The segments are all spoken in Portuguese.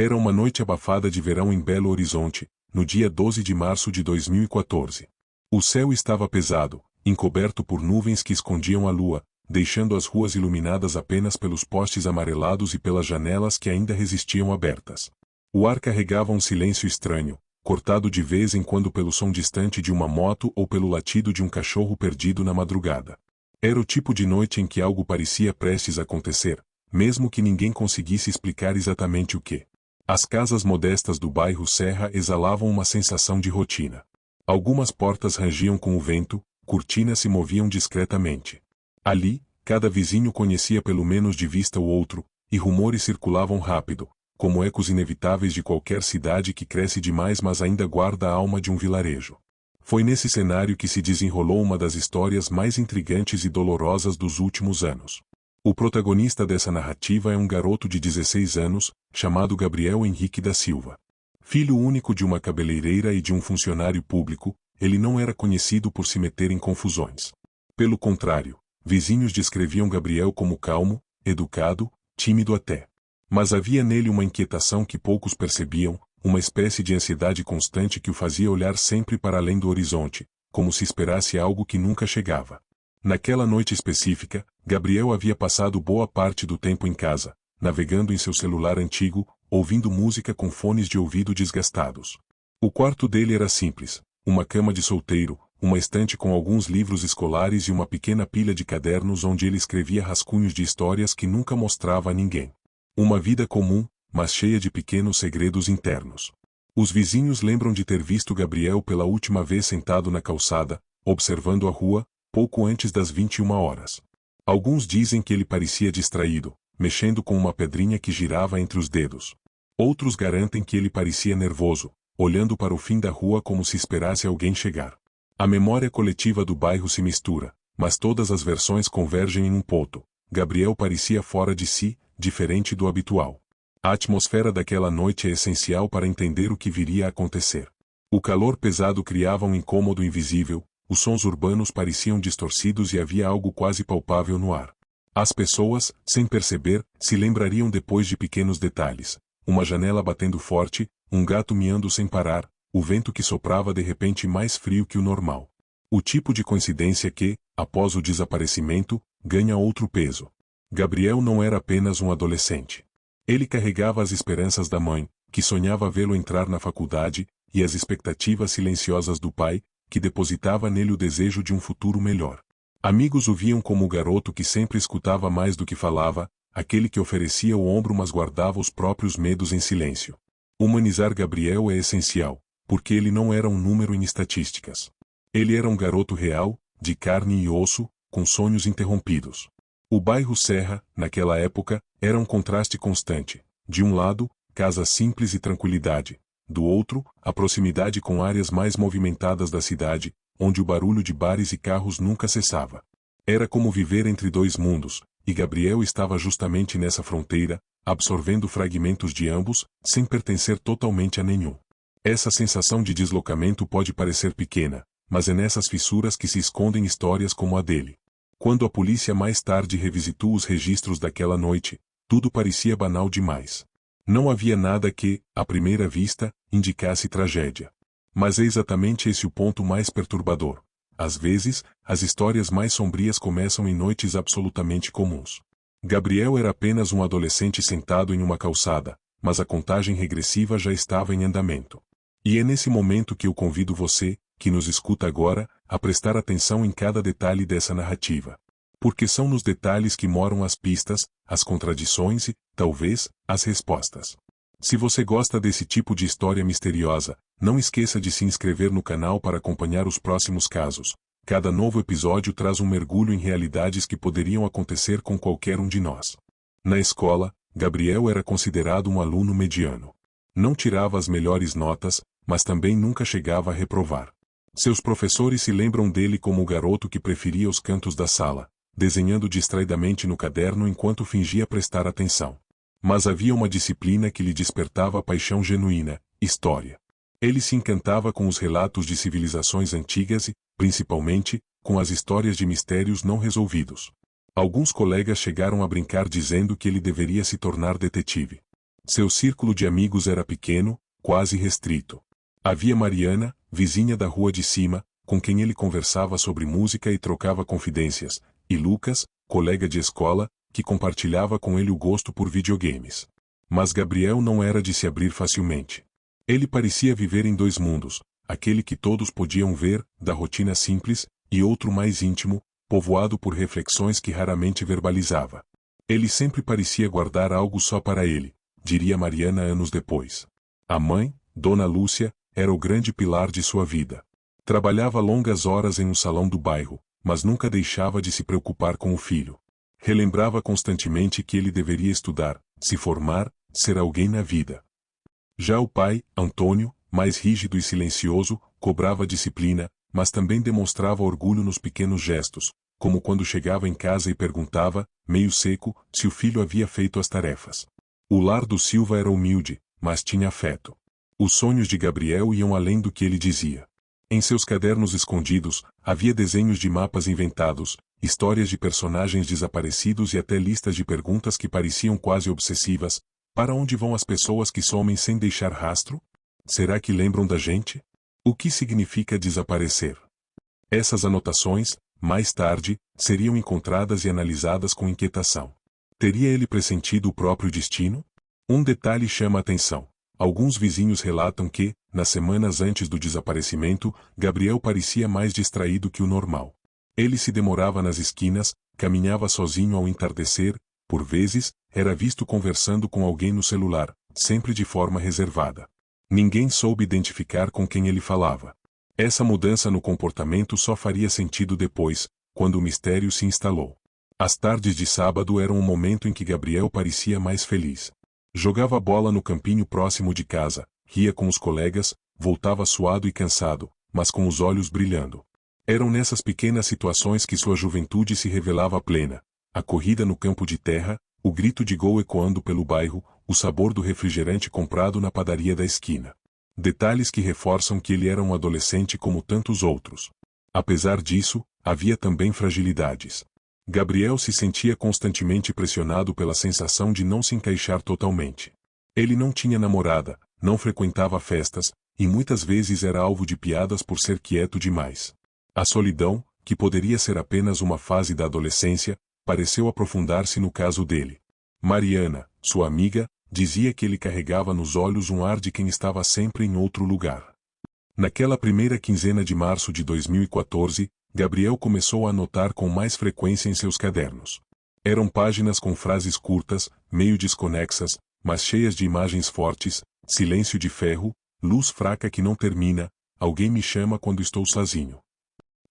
Era uma noite abafada de verão em Belo Horizonte, no dia 12 de março de 2014. O céu estava pesado, encoberto por nuvens que escondiam a lua, deixando as ruas iluminadas apenas pelos postes amarelados e pelas janelas que ainda resistiam abertas. O ar carregava um silêncio estranho, cortado de vez em quando pelo som distante de uma moto ou pelo latido de um cachorro perdido na madrugada. Era o tipo de noite em que algo parecia prestes a acontecer, mesmo que ninguém conseguisse explicar exatamente o que. As casas modestas do bairro Serra exalavam uma sensação de rotina. Algumas portas rangiam com o vento, cortinas se moviam discretamente. Ali, cada vizinho conhecia pelo menos de vista o outro, e rumores circulavam rápido, como ecos inevitáveis de qualquer cidade que cresce demais mas ainda guarda a alma de um vilarejo. Foi nesse cenário que se desenrolou uma das histórias mais intrigantes e dolorosas dos últimos anos. O protagonista dessa narrativa é um garoto de 16 anos, chamado Gabriel Henrique da Silva. Filho único de uma cabeleireira e de um funcionário público, ele não era conhecido por se meter em confusões. Pelo contrário, vizinhos descreviam Gabriel como calmo, educado, tímido até. Mas havia nele uma inquietação que poucos percebiam, uma espécie de ansiedade constante que o fazia olhar sempre para além do horizonte, como se esperasse algo que nunca chegava. Naquela noite específica, Gabriel havia passado boa parte do tempo em casa, navegando em seu celular antigo, ouvindo música com fones de ouvido desgastados. O quarto dele era simples, uma cama de solteiro, uma estante com alguns livros escolares e uma pequena pilha de cadernos onde ele escrevia rascunhos de histórias que nunca mostrava a ninguém. Uma vida comum, mas cheia de pequenos segredos internos. Os vizinhos lembram de ter visto Gabriel pela última vez sentado na calçada, observando a rua, pouco antes das 21 horas. Alguns dizem que ele parecia distraído, mexendo com uma pedrinha que girava entre os dedos. Outros garantem que ele parecia nervoso, olhando para o fim da rua como se esperasse alguém chegar. A memória coletiva do bairro se mistura, mas todas as versões convergem em um ponto. Gabriel parecia fora de si, diferente do habitual. A atmosfera daquela noite é essencial para entender o que viria a acontecer. O calor pesado criava um incômodo invisível, os sons urbanos pareciam distorcidos e havia algo quase palpável no ar. As pessoas, sem perceber, se lembrariam depois de pequenos detalhes. Uma janela batendo forte, um gato miando sem parar, o vento que soprava de repente mais frio que o normal. O tipo de coincidência que, após o desaparecimento, ganha outro peso. Gabriel não era apenas um adolescente. Ele carregava as esperanças da mãe, que sonhava vê-lo entrar na faculdade, e as expectativas silenciosas do pai, que depositava nele o desejo de um futuro melhor. Amigos o viam como o garoto que sempre escutava mais do que falava, aquele que oferecia o ombro mas guardava os próprios medos em silêncio. Humanizar Gabriel é essencial, porque ele não era um número em estatísticas. Ele era um garoto real, de carne e osso, com sonhos interrompidos. O bairro Serra, naquela época, era um contraste constante. De um lado, casa simples e tranquilidade. Do outro, a proximidade com áreas mais movimentadas da cidade, onde o barulho de bares e carros nunca cessava. Era como viver entre dois mundos, e Gabriel estava justamente nessa fronteira, absorvendo fragmentos de ambos, sem pertencer totalmente a nenhum. Essa sensação de deslocamento pode parecer pequena, mas é nessas fissuras que se escondem histórias como a dele. Quando a polícia mais tarde revisitou os registros daquela noite, tudo parecia banal demais. Não havia nada que, à primeira vista, indicasse tragédia. Mas é exatamente esse o ponto mais perturbador. Às vezes, as histórias mais sombrias começam em noites absolutamente comuns. Gabriel era apenas um adolescente sentado em uma calçada, mas a contagem regressiva já estava em andamento. E é nesse momento que eu convido você, que nos escuta agora, a prestar atenção em cada detalhe dessa narrativa. Porque são nos detalhes que moram as pistas, as contradições e, talvez, as respostas. Se você gosta desse tipo de história misteriosa, não esqueça de se inscrever no canal para acompanhar os próximos casos. Cada novo episódio traz um mergulho em realidades que poderiam acontecer com qualquer um de nós. Na escola, Gabriel era considerado um aluno mediano. Não tirava as melhores notas, mas também nunca chegava a reprovar. Seus professores se lembram dele como o garoto que preferia os cantos da sala, desenhando distraidamente no caderno enquanto fingia prestar atenção. Mas havia uma disciplina que lhe despertava paixão genuína: história. Ele se encantava com os relatos de civilizações antigas e, principalmente, com as histórias de mistérios não resolvidos. Alguns colegas chegaram a brincar dizendo que ele deveria se tornar detetive. Seu círculo de amigos era pequeno, quase restrito. Havia Mariana, vizinha da rua de cima, com quem ele conversava sobre música e trocava confidências, e Lucas, colega de escola, que compartilhava com ele o gosto por videogames. Mas Gabriel não era de se abrir facilmente. Ele parecia viver em dois mundos, aquele que todos podiam ver, da rotina simples, e outro mais íntimo, povoado por reflexões que raramente verbalizava. Ele sempre parecia guardar algo só para ele, diria Mariana anos depois. A mãe, Dona Lúcia, era o grande pilar de sua vida. Trabalhava longas horas em um salão do bairro, mas nunca deixava de se preocupar com o filho. Relembrava constantemente que ele deveria estudar, se formar, ser alguém na vida. Já o pai, Antônio, mais rígido e silencioso, cobrava disciplina, mas também demonstrava orgulho nos pequenos gestos, como quando chegava em casa e perguntava, meio seco, se o filho havia feito as tarefas. O lar do Silva era humilde, mas tinha afeto. Os sonhos de Gabriel iam além do que ele dizia. Em seus cadernos escondidos, havia desenhos de mapas inventados, histórias de personagens desaparecidos e até listas de perguntas que pareciam quase obsessivas. Para onde vão as pessoas que somem sem deixar rastro? Será que lembram da gente? O que significa desaparecer? Essas anotações, mais tarde, seriam encontradas e analisadas com inquietação. Teria ele pressentido o próprio destino? Um detalhe chama a atenção. Alguns vizinhos relatam que, nas semanas antes do desaparecimento, Gabriel parecia mais distraído que o normal. Ele se demorava nas esquinas, caminhava sozinho ao entardecer, por vezes, era visto conversando com alguém no celular, sempre de forma reservada. Ninguém soube identificar com quem ele falava. Essa mudança no comportamento só faria sentido depois, quando o mistério se instalou. As tardes de sábado eram o momento em que Gabriel parecia mais feliz. Jogava bola no campinho próximo de casa, ria com os colegas, voltava suado e cansado, mas com os olhos brilhando. Eram nessas pequenas situações que sua juventude se revelava plena. A corrida no campo de terra, o grito de gol ecoando pelo bairro, o sabor do refrigerante comprado na padaria da esquina. Detalhes que reforçam que ele era um adolescente como tantos outros. Apesar disso, havia também fragilidades. Gabriel se sentia constantemente pressionado pela sensação de não se encaixar totalmente. Ele não tinha namorada, não frequentava festas, e muitas vezes era alvo de piadas por ser quieto demais. A solidão, que poderia ser apenas uma fase da adolescência, pareceu aprofundar-se no caso dele. Mariana, sua amiga, dizia que ele carregava nos olhos um ar de quem estava sempre em outro lugar. Naquela primeira quinzena de março de 2014, Gabriel começou a anotar com mais frequência em seus cadernos. Eram páginas com frases curtas, meio desconexas, mas cheias de imagens fortes, silêncio de ferro, luz fraca que não termina, alguém me chama quando estou sozinho.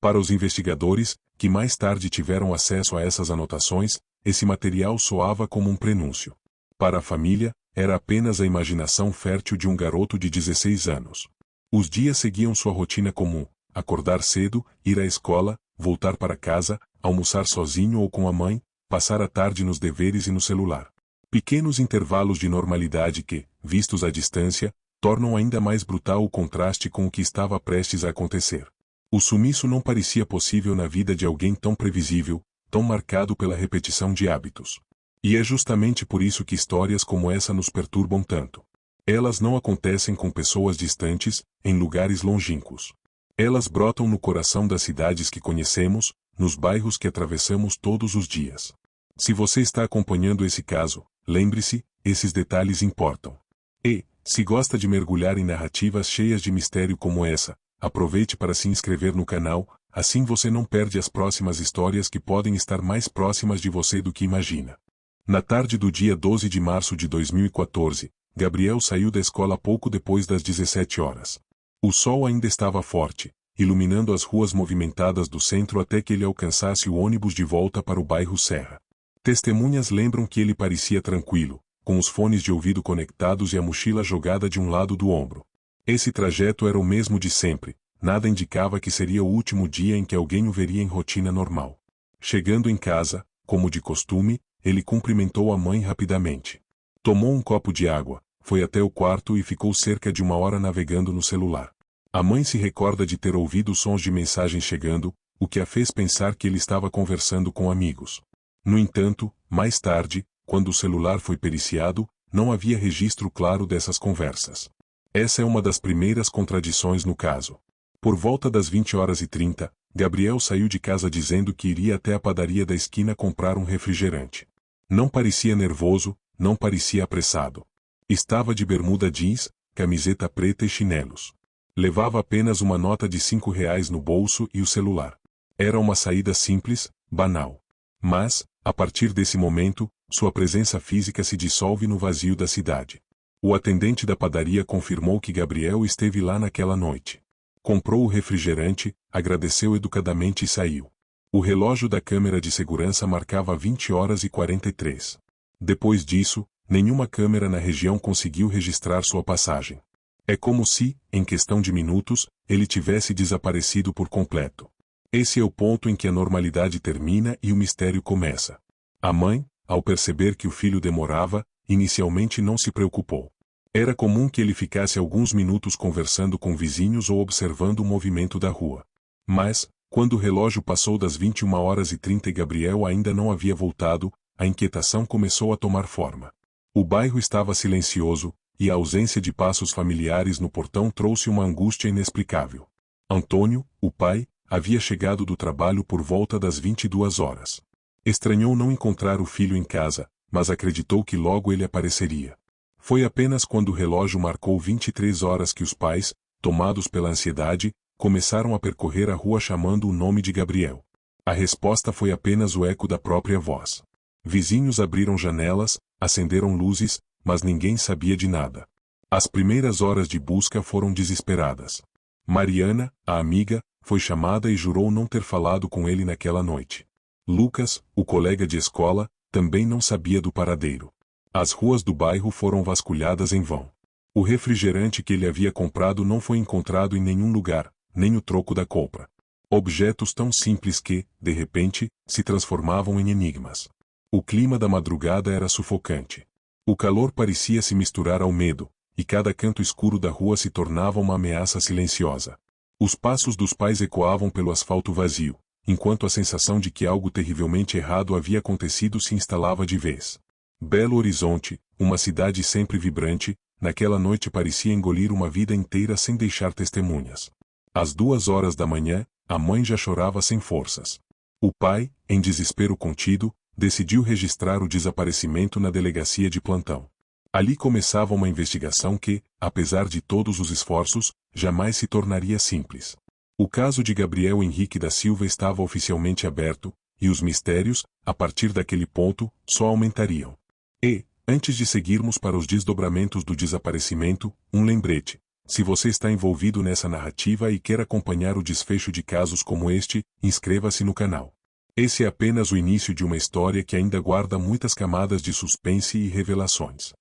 Para os investigadores, que mais tarde tiveram acesso a essas anotações, esse material soava como um prenúncio. Para a família, era apenas a imaginação fértil de um garoto de 16 anos. Os dias seguiam sua rotina comum: acordar cedo, ir à escola, voltar para casa, almoçar sozinho ou com a mãe, passar a tarde nos deveres e no celular. Pequenos intervalos de normalidade que, vistos à distância, tornam ainda mais brutal o contraste com o que estava prestes a acontecer. O sumiço não parecia possível na vida de alguém tão previsível, tão marcado pela repetição de hábitos. E é justamente por isso que histórias como essa nos perturbam tanto. Elas não acontecem com pessoas distantes, em lugares longínquos. Elas brotam no coração das cidades que conhecemos, nos bairros que atravessamos todos os dias. Se você está acompanhando esse caso, lembre-se, esses detalhes importam. E, se gosta de mergulhar em narrativas cheias de mistério como essa, aproveite para se inscrever no canal, assim você não perde as próximas histórias que podem estar mais próximas de você do que imagina. Na tarde do dia 12 de março de 2014, Gabriel saiu da escola pouco depois das 17 horas. O sol ainda estava forte, iluminando as ruas movimentadas do centro até que ele alcançasse o ônibus de volta para o bairro Serra. Testemunhas lembram que ele parecia tranquilo, com os fones de ouvido conectados e a mochila jogada de um lado do ombro. Esse trajeto era o mesmo de sempre, nada indicava que seria o último dia em que alguém o veria em rotina normal. Chegando em casa, como de costume, ele cumprimentou a mãe rapidamente. Tomou um copo de água, foi até o quarto e ficou cerca de 1 hora navegando no celular. A mãe se recorda de ter ouvido sons de mensagens chegando, o que a fez pensar que ele estava conversando com amigos. No entanto, mais tarde, quando o celular foi periciado, não havia registro claro dessas conversas. Essa é uma das primeiras contradições no caso. Por volta das 20h30, Gabriel saiu de casa dizendo que iria até a padaria da esquina comprar um refrigerante. Não parecia nervoso, não parecia apressado. Estava de bermuda jeans, camiseta preta e chinelos. Levava apenas uma nota de R$ 5 no bolso e o celular. Era uma saída simples, banal. Mas, a partir desse momento, sua presença física se dissolve no vazio da cidade. O atendente da padaria confirmou que Gabriel esteve lá naquela noite. Comprou o refrigerante, agradeceu educadamente e saiu. O relógio da câmera de segurança marcava 20h43. Depois disso, nenhuma câmera na região conseguiu registrar sua passagem. É como se, em questão de minutos, ele tivesse desaparecido por completo. Esse é o ponto em que a normalidade termina e o mistério começa. A mãe, ao perceber que o filho demorava, inicialmente não se preocupou. Era comum que ele ficasse alguns minutos conversando com vizinhos ou observando o movimento da rua. Mas, quando o relógio passou das 21h30 e Gabriel ainda não havia voltado, a inquietação começou a tomar forma. O bairro estava silencioso, e a ausência de passos familiares no portão trouxe uma angústia inexplicável. Antônio, o pai, havia chegado do trabalho por volta das 22h. Estranhou não encontrar o filho em casa, mas acreditou que logo ele apareceria. Foi apenas quando o relógio marcou 23h que os pais, tomados pela ansiedade, começaram a percorrer a rua chamando o nome de Gabriel. A resposta foi apenas o eco da própria voz. Vizinhos abriram janelas, acenderam luzes, mas ninguém sabia de nada. As primeiras horas de busca foram desesperadas. Mariana, a amiga, foi chamada e jurou não ter falado com ele naquela noite. Lucas, o colega de escola, também não sabia do paradeiro. As ruas do bairro foram vasculhadas em vão. O refrigerante que ele havia comprado não foi encontrado em nenhum lugar, nem o troco da compra. Objetos tão simples que, de repente, se transformavam em enigmas. O clima da madrugada era sufocante. O calor parecia se misturar ao medo, e cada canto escuro da rua se tornava uma ameaça silenciosa. Os passos dos pais ecoavam pelo asfalto vazio, enquanto a sensação de que algo terrivelmente errado havia acontecido se instalava de vez. Belo Horizonte, uma cidade sempre vibrante, naquela noite parecia engolir uma vida inteira sem deixar testemunhas. Às 2h da manhã, a mãe já chorava sem forças. O pai, em desespero contido, decidiu registrar o desaparecimento na delegacia de plantão. Ali começava uma investigação que, apesar de todos os esforços, jamais se tornaria simples. O caso de Gabriel Henrique da Silva estava oficialmente aberto, e os mistérios, a partir daquele ponto, só aumentariam. E, antes de seguirmos para os desdobramentos do desaparecimento, um lembrete. Se você está envolvido nessa narrativa e quer acompanhar o desfecho de casos como este, inscreva-se no canal. Esse é apenas o início de uma história que ainda guarda muitas camadas de suspense e revelações.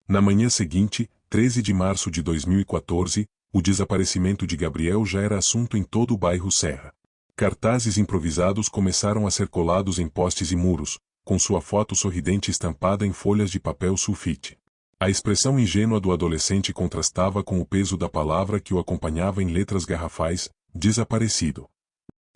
Na manhã seguinte, 13 de março de 2014, o desaparecimento de Gabriel já era assunto em todo o bairro Serra. Cartazes improvisados começaram a ser colados em postes e muros, com sua foto sorridente estampada em folhas de papel sulfite. A expressão ingênua do adolescente contrastava com o peso da palavra que o acompanhava em letras garrafais: desaparecido.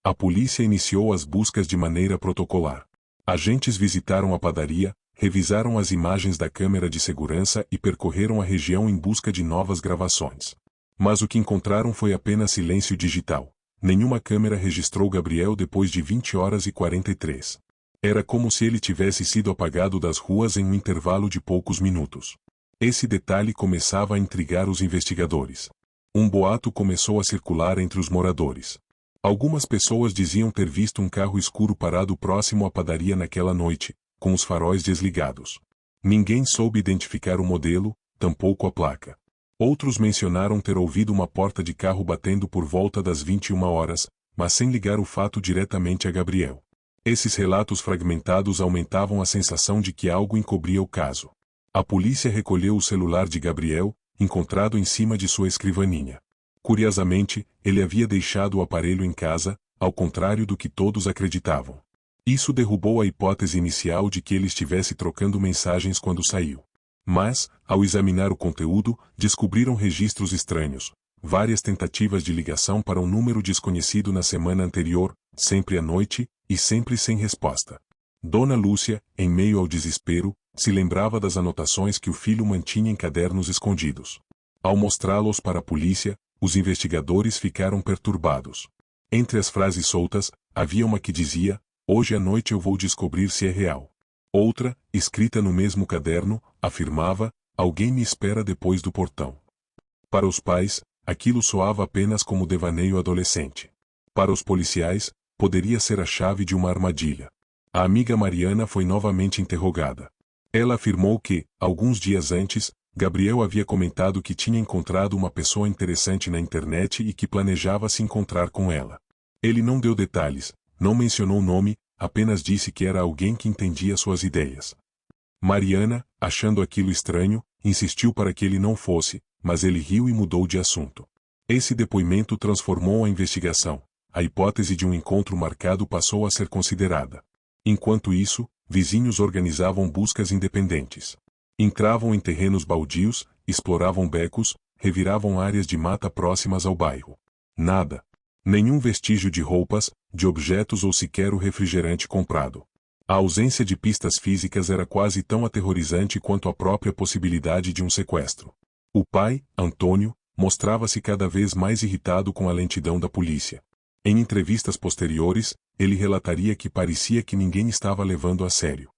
A polícia iniciou as buscas de maneira protocolar. Agentes visitaram a padaria, revisaram as imagens da câmera de segurança e percorreram a região em busca de novas gravações. Mas o que encontraram foi apenas silêncio digital. Nenhuma câmera registrou Gabriel depois de 20h43. Era como se ele tivesse sido apagado das ruas em um intervalo de poucos minutos. Esse detalhe começava a intrigar os investigadores. Um boato começou a circular entre os moradores. Algumas pessoas diziam ter visto um carro escuro parado próximo à padaria naquela noite, com os faróis desligados. Ninguém soube identificar o modelo, tampouco a placa. Outros mencionaram ter ouvido uma porta de carro batendo por volta das 21h, mas sem ligar o fato diretamente a Gabriel. Esses relatos fragmentados aumentavam a sensação de que algo encobria o caso. A polícia recolheu o celular de Gabriel, encontrado em cima de sua escrivaninha. Curiosamente, ele havia deixado o aparelho em casa, ao contrário do que todos acreditavam. Isso derrubou a hipótese inicial de que ele estivesse trocando mensagens quando saiu. Mas, ao examinar o conteúdo, descobriram registros estranhos, várias tentativas de ligação para um número desconhecido na semana anterior, sempre à noite, e sempre sem resposta. Dona Lúcia, em meio ao desespero, se lembrava das anotações que o filho mantinha em cadernos escondidos. Ao mostrá-los para a polícia, os investigadores ficaram perturbados. Entre as frases soltas, havia uma que dizia: "Hoje à noite eu vou descobrir se é real." Outra, escrita no mesmo caderno, afirmava: "Alguém me espera depois do portão." Para os pais, aquilo soava apenas como devaneio adolescente. Para os policiais, poderia ser a chave de uma armadilha. A amiga Mariana foi novamente interrogada. Ela afirmou que, alguns dias antes, Gabriel havia comentado que tinha encontrado uma pessoa interessante na internet e que planejava se encontrar com ela. Ele não deu detalhes, não mencionou o nome, apenas disse que era alguém que entendia suas ideias. Mariana, achando aquilo estranho, insistiu para que ele não fosse, mas ele riu e mudou de assunto. Esse depoimento transformou a investigação. A hipótese de um encontro marcado passou a ser considerada. Enquanto isso, vizinhos organizavam buscas independentes. Entravam em terrenos baldios, exploravam becos, reviravam áreas de mata próximas ao bairro. Nada. Nenhum vestígio de roupas, de objetos ou sequer o refrigerante comprado. A ausência de pistas físicas era quase tão aterrorizante quanto a própria possibilidade de um sequestro. O pai, Antônio, mostrava-se cada vez mais irritado com a lentidão da polícia. Em entrevistas posteriores, ele relataria que parecia que ninguém estava levando a sério.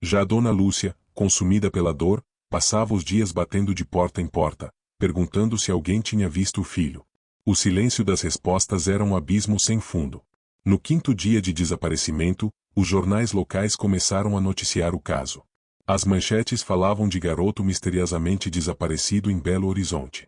Já Dona Lúcia, consumida pela dor, passava os dias batendo de porta em porta, perguntando se alguém tinha visto o filho. O silêncio das respostas era um abismo sem fundo. No quinto dia de desaparecimento, os jornais locais começaram a noticiar o caso. As manchetes falavam de garoto misteriosamente desaparecido em Belo Horizonte.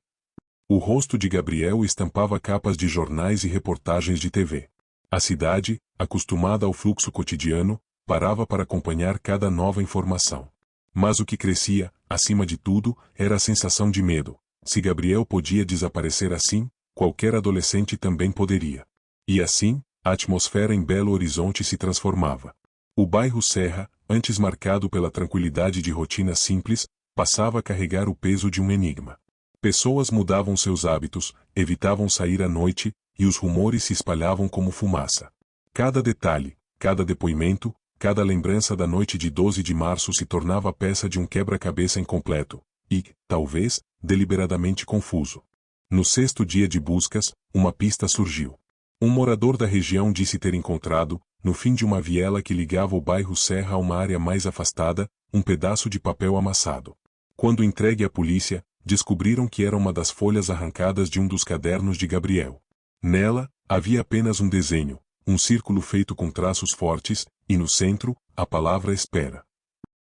O rosto de Gabriel estampava capas de jornais e reportagens de TV. A cidade, acostumada ao fluxo cotidiano, parava para acompanhar cada nova informação. Mas o que crescia, acima de tudo, era a sensação de medo. Se Gabriel podia desaparecer assim, qualquer adolescente também poderia. E assim, a atmosfera em Belo Horizonte se transformava. O bairro Serra, antes marcado pela tranquilidade de rotinas simples, passava a carregar o peso de um enigma. Pessoas mudavam seus hábitos, evitavam sair à noite, e os rumores se espalhavam como fumaça. Cada detalhe, cada depoimento, cada lembrança da noite de 12 de março se tornava peça de um quebra-cabeça incompleto, e, talvez, deliberadamente confuso. No sexto dia de buscas, uma pista surgiu. Um morador da região disse ter encontrado, no fim de uma viela que ligava o bairro Serra a uma área mais afastada, um pedaço de papel amassado. Quando entregue à polícia, descobriram que era uma das folhas arrancadas de um dos cadernos de Gabriel. Nela, havia apenas um desenho, um círculo feito com traços fortes, e no centro, a palavra espera.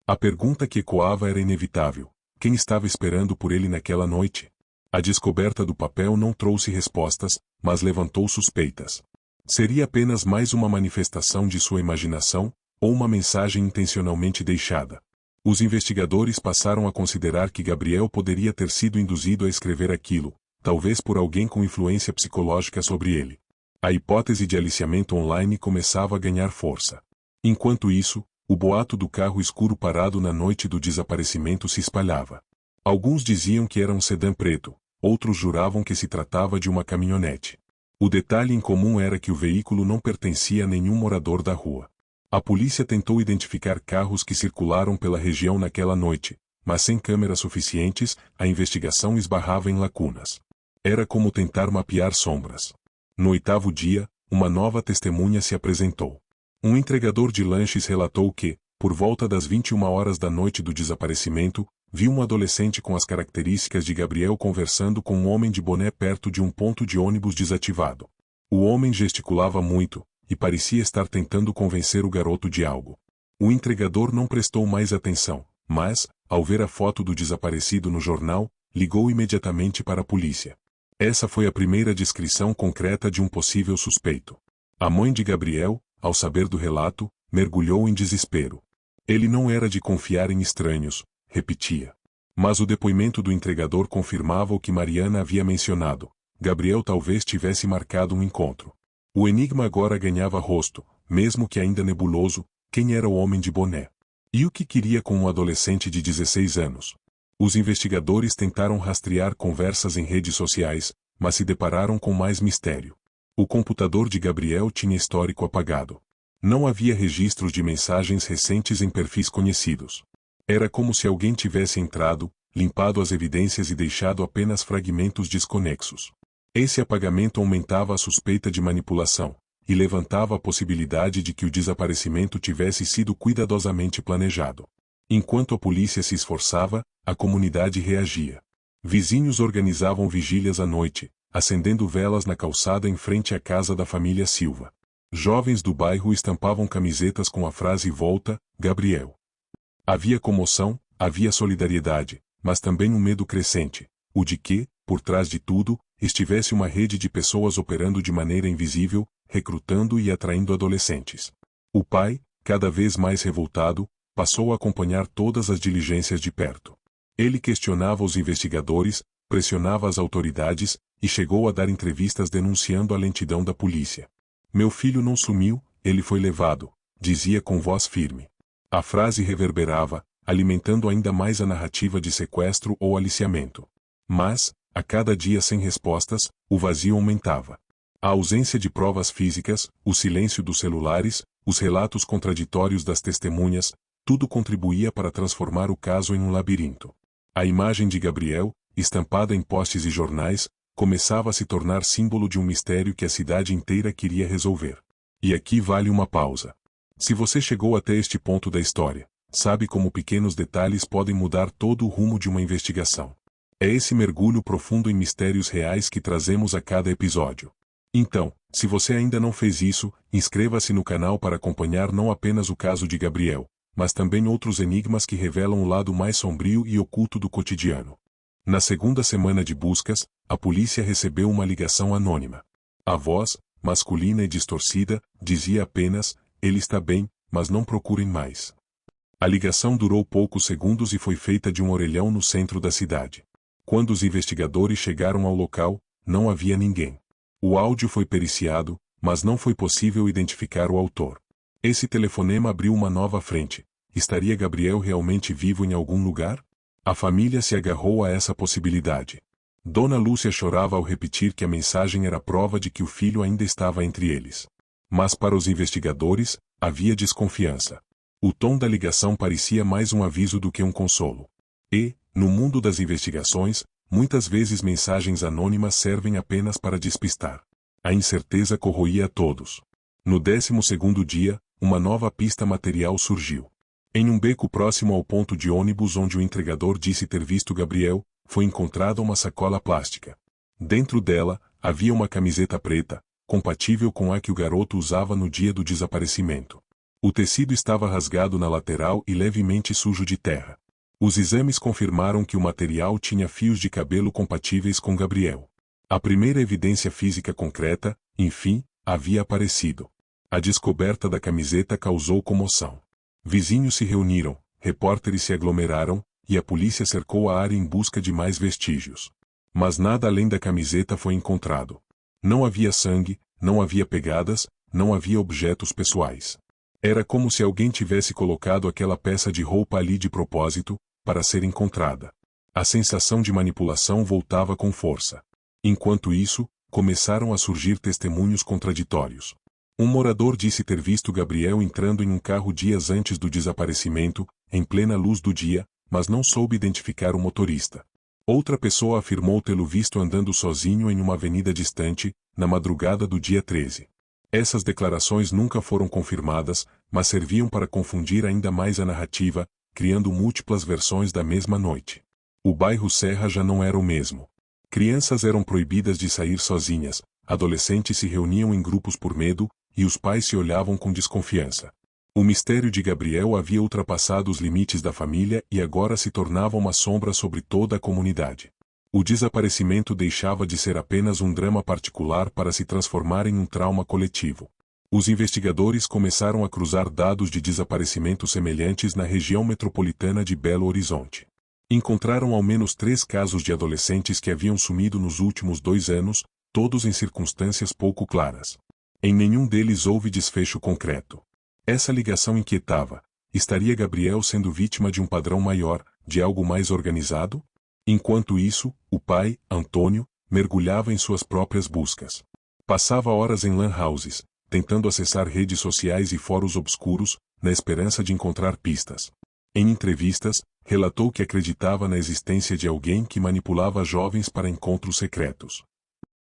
A pergunta que ecoava era inevitável: quem estava esperando por ele naquela noite? A descoberta do papel não trouxe respostas, mas levantou suspeitas. Seria apenas mais uma manifestação de sua imaginação, ou uma mensagem intencionalmente deixada? Os investigadores passaram a considerar que Gabriel poderia ter sido induzido a escrever aquilo, talvez por alguém com influência psicológica sobre ele. A hipótese de aliciamento online começava a ganhar força. Enquanto isso, o boato do carro escuro parado na noite do desaparecimento se espalhava. Alguns diziam que era um sedã preto, outros juravam que se tratava de uma caminhonete. O detalhe em comum era que o veículo não pertencia a nenhum morador da rua. A polícia tentou identificar carros que circularam pela região naquela noite, mas sem câmeras suficientes, a investigação esbarrava em lacunas. Era como tentar mapear sombras. No oitavo dia, uma nova testemunha se apresentou. Um entregador de lanches relatou que, por volta das 21 horas da noite do desaparecimento, viu um adolescente com as características de Gabriel conversando com um homem de boné perto de um ponto de ônibus desativado. O homem gesticulava muito, e parecia estar tentando convencer o garoto de algo. O entregador não prestou mais atenção, mas, ao ver a foto do desaparecido no jornal, ligou imediatamente para a polícia. Essa foi a primeira descrição concreta de um possível suspeito. A mãe de Gabriel, ao saber do relato, mergulhou em desespero. Ele não era de confiar em estranhos, repetia. Mas o depoimento do entregador confirmava o que Mariana havia mencionado. Gabriel talvez tivesse marcado um encontro. O enigma agora ganhava rosto, mesmo que ainda nebuloso: quem era o homem de boné? E o que queria com um adolescente de 16 anos? Os investigadores tentaram rastrear conversas em redes sociais, mas se depararam com mais mistério. O computador de Gabriel tinha histórico apagado. Não havia registros de mensagens recentes em perfis conhecidos. Era como se alguém tivesse entrado, limpado as evidências e deixado apenas fragmentos desconexos. Esse apagamento aumentava a suspeita de manipulação, e levantava a possibilidade de que o desaparecimento tivesse sido cuidadosamente planejado. Enquanto a polícia se esforçava, a comunidade reagia. Vizinhos organizavam vigílias à noite, acendendo velas na calçada em frente à casa da família Silva. Jovens do bairro estampavam camisetas com a frase "Volta, Gabriel". Havia comoção, havia solidariedade, mas também um medo crescente, o de que, por trás de tudo, estivesse uma rede de pessoas operando de maneira invisível, recrutando e atraindo adolescentes. O pai, cada vez mais revoltado, passou a acompanhar todas as diligências de perto. Ele questionava os investigadores, pressionava as autoridades, e chegou a dar entrevistas denunciando a lentidão da polícia. "Meu filho não sumiu, ele foi levado", dizia com voz firme. A frase reverberava, alimentando ainda mais a narrativa de sequestro ou aliciamento. Mas, a cada dia sem respostas, o vazio aumentava. A ausência de provas físicas, o silêncio dos celulares, os relatos contraditórios das testemunhas, tudo contribuía para transformar o caso em um labirinto. A imagem de Gabriel, estampada em postes e jornais, começava a se tornar símbolo de um mistério que a cidade inteira queria resolver. E aqui vale uma pausa. Se você chegou até este ponto da história, sabe como pequenos detalhes podem mudar todo o rumo de uma investigação. É esse mergulho profundo em mistérios reais que trazemos a cada episódio. Então, se você ainda não fez isso, inscreva-se no canal para acompanhar não apenas o caso de Gabriel, mas também outros enigmas que revelam o lado mais sombrio e oculto do cotidiano. Na segunda semana de buscas, a polícia recebeu uma ligação anônima. A voz, masculina e distorcida, dizia apenas: "Ele está bem, mas não procurem mais". A ligação durou poucos segundos e foi feita de um orelhão no centro da cidade. Quando os investigadores chegaram ao local, não havia ninguém. O áudio foi periciado, mas não foi possível identificar o autor. Esse telefonema abriu uma nova frente. Estaria Gabriel realmente vivo em algum lugar? A família se agarrou a essa possibilidade. Dona Lúcia chorava ao repetir que a mensagem era prova de que o filho ainda estava entre eles. Mas para os investigadores, havia desconfiança. O tom da ligação parecia mais um aviso do que um consolo. E, no mundo das investigações, muitas vezes mensagens anônimas servem apenas para despistar. A incerteza corroía a todos. No 12º dia, uma nova pista material surgiu. Em um beco próximo ao ponto de ônibus onde o entregador disse ter visto Gabriel, foi encontrada uma sacola plástica. Dentro dela, havia uma camiseta preta, compatível com a que o garoto usava no dia do desaparecimento. O tecido estava rasgado na lateral e levemente sujo de terra. Os exames confirmaram que o material tinha fios de cabelo compatíveis com Gabriel. A primeira evidência física concreta, enfim, havia aparecido. A descoberta da camiseta causou comoção. Vizinhos se reuniram, repórteres se aglomeraram, e a polícia cercou a área em busca de mais vestígios. Mas nada além da camiseta foi encontrado. Não havia sangue, não havia pegadas, não havia objetos pessoais. Era como se alguém tivesse colocado aquela peça de roupa ali de propósito, para ser encontrada. A sensação de manipulação voltava com força. Enquanto isso, começaram a surgir testemunhos contraditórios. Um morador disse ter visto Gabriel entrando em um carro dias antes do desaparecimento, em plena luz do dia, mas não soube identificar o motorista. Outra pessoa afirmou tê-lo visto andando sozinho em uma avenida distante, na madrugada do dia 13. Essas declarações nunca foram confirmadas, mas serviam para confundir ainda mais a narrativa, criando múltiplas versões da mesma noite. O bairro Serra já não era o mesmo. Crianças eram proibidas de sair sozinhas, adolescentes se reuniam em grupos por medo, e os pais se olhavam com desconfiança. O mistério de Gabriel havia ultrapassado os limites da família e agora se tornava uma sombra sobre toda a comunidade. O desaparecimento deixava de ser apenas um drama particular para se transformar em um trauma coletivo. Os investigadores começaram a cruzar dados de desaparecimentos semelhantes na região metropolitana de Belo Horizonte. Encontraram ao menos 3 casos de adolescentes que haviam sumido nos últimos 2 anos, todos em circunstâncias pouco claras. Em nenhum deles houve desfecho concreto. Essa ligação inquietava. Estaria Gabriel sendo vítima de um padrão maior, de algo mais organizado? Enquanto isso, o pai, Antônio, mergulhava em suas próprias buscas. Passava horas em lan houses, tentando acessar redes sociais e fóruns obscuros, na esperança de encontrar pistas. Em entrevistas, relatou que acreditava na existência de alguém que manipulava jovens para encontros secretos.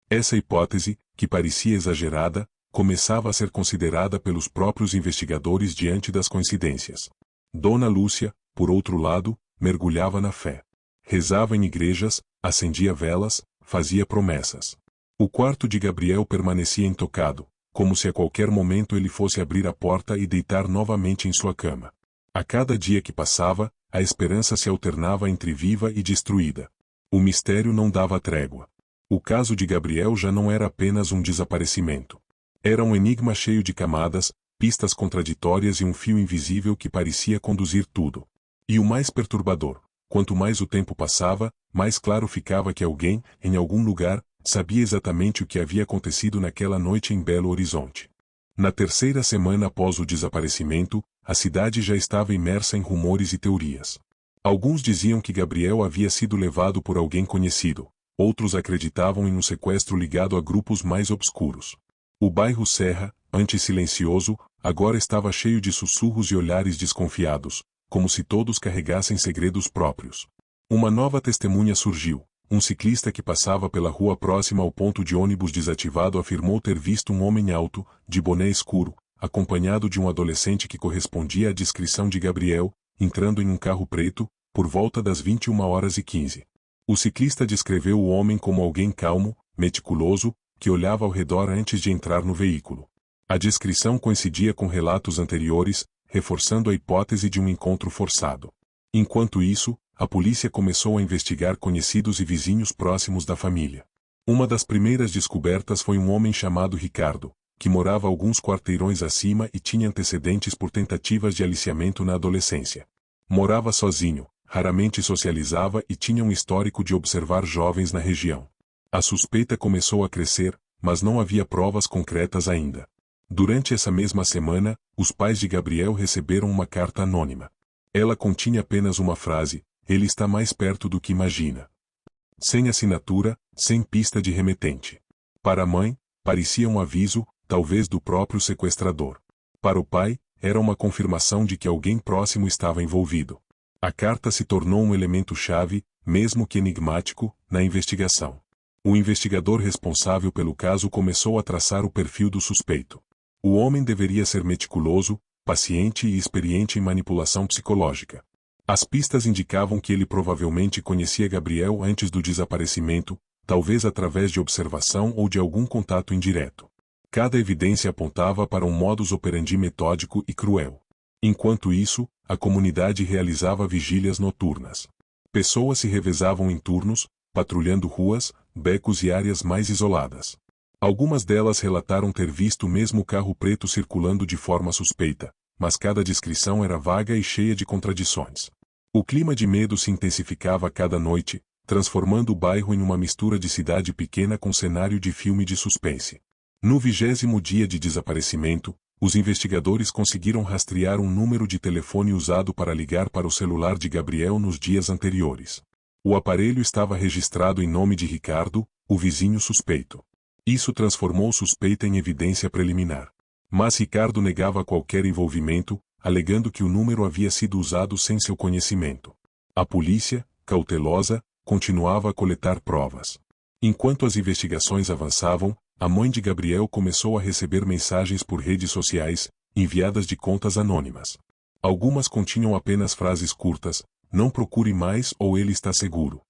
Essa hipótese, que parecia exagerada, começava a ser considerada pelos próprios investigadores diante das coincidências. Dona Lúcia, por outro lado, mergulhava na fé. Rezava em igrejas, acendia velas, fazia promessas. O quarto de Gabriel permanecia intocado, como se a qualquer momento ele fosse abrir a porta e deitar novamente em sua cama. A cada dia que passava, a esperança se alternava entre viva e destruída. O mistério não dava trégua. O caso de Gabriel já não era apenas um desaparecimento. Era um enigma cheio de camadas, pistas contraditórias e um fio invisível que parecia conduzir tudo. E o mais perturbador, quanto mais o tempo passava, mais claro ficava que alguém, em algum lugar, sabia exatamente o que havia acontecido naquela noite em Belo Horizonte. Na terceira semana após o desaparecimento, a cidade já estava imersa em rumores e teorias. Alguns diziam que Gabriel havia sido levado por alguém conhecido, outros acreditavam em um sequestro ligado a grupos mais obscuros. O bairro Serra, antes silencioso, agora estava cheio de sussurros e olhares desconfiados, como se todos carregassem segredos próprios. Uma nova testemunha surgiu. Um ciclista que passava pela rua próxima ao ponto de ônibus desativado afirmou ter visto um homem alto, de boné escuro, acompanhado de um adolescente que correspondia à descrição de Gabriel, entrando em um carro preto, por volta das 21h15. O ciclista descreveu o homem como alguém calmo, meticuloso, que olhava ao redor antes de entrar no veículo. A descrição coincidia com relatos anteriores, reforçando a hipótese de um encontro forçado. Enquanto isso, a polícia começou a investigar conhecidos e vizinhos próximos da família. Uma das primeiras descobertas foi um homem chamado Ricardo, que morava alguns quarteirões acima e tinha antecedentes por tentativas de aliciamento na adolescência. Morava sozinho, raramente socializava e tinha um histórico de observar jovens na região. A suspeita começou a crescer, mas não havia provas concretas ainda. Durante essa mesma semana, os pais de Gabriel receberam uma carta anônima. Ela continha apenas uma frase: "Ele está mais perto do que imagina." Sem assinatura, sem pista de remetente. Para a mãe, parecia um aviso, talvez do próprio sequestrador. Para o pai, era uma confirmação de que alguém próximo estava envolvido. A carta se tornou um elemento-chave, mesmo que enigmático, na investigação. O investigador responsável pelo caso começou a traçar o perfil do suspeito. O homem deveria ser meticuloso, paciente e experiente em manipulação psicológica. As pistas indicavam que ele provavelmente conhecia Gabriel antes do desaparecimento, talvez através de observação ou de algum contato indireto. Cada evidência apontava para um modus operandi metódico e cruel. Enquanto isso, a comunidade realizava vigílias noturnas. Pessoas se revezavam em turnos, patrulhando ruas, becos e áreas mais isoladas. Algumas delas relataram ter visto o mesmo carro preto circulando de forma suspeita, mas cada descrição era vaga e cheia de contradições. O clima de medo se intensificava cada noite, transformando o bairro em uma mistura de cidade pequena com cenário de filme de suspense. No 20º dia de desaparecimento, os investigadores conseguiram rastrear um número de telefone usado para ligar para o celular de Gabriel nos dias anteriores. O aparelho estava registrado em nome de Ricardo, o vizinho suspeito. Isso transformou suspeita em evidência preliminar. Mas Ricardo negava qualquer envolvimento, alegando que o número havia sido usado sem seu conhecimento. A polícia, cautelosa, continuava a coletar provas. Enquanto as investigações avançavam, a mãe de Gabriel começou a receber mensagens por redes sociais, enviadas de contas anônimas. Algumas continham apenas frases curtas: "Não procure mais" ou "Ele está seguro".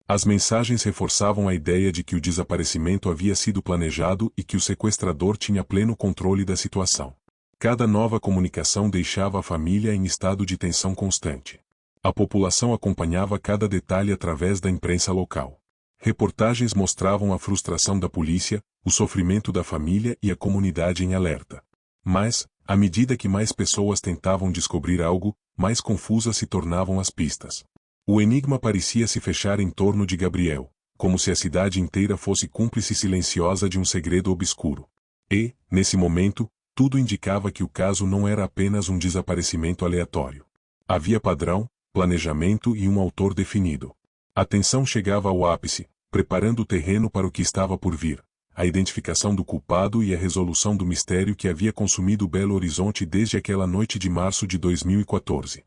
As mensagens reforçavam a ideia de que o desaparecimento havia sido planejado e que o sequestrador tinha pleno controle da situação. Cada nova comunicação deixava a família em estado de tensão constante. A população acompanhava cada detalhe através da imprensa local. Reportagens mostravam a frustração da polícia, o sofrimento da família e a comunidade em alerta. Mas, à medida que mais pessoas tentavam descobrir algo, mais confusas se tornavam as pistas. O enigma parecia se fechar em torno de Gabriel, como se a cidade inteira fosse cúmplice silenciosa de um segredo obscuro. E, nesse momento, tudo indicava que o caso não era apenas um desaparecimento aleatório. Havia padrão, planejamento e um autor definido. A tensão chegava ao ápice, preparando o terreno para o que estava por vir: a identificação do culpado e a resolução do mistério que havia consumido Belo Horizonte desde aquela noite de março de 2014.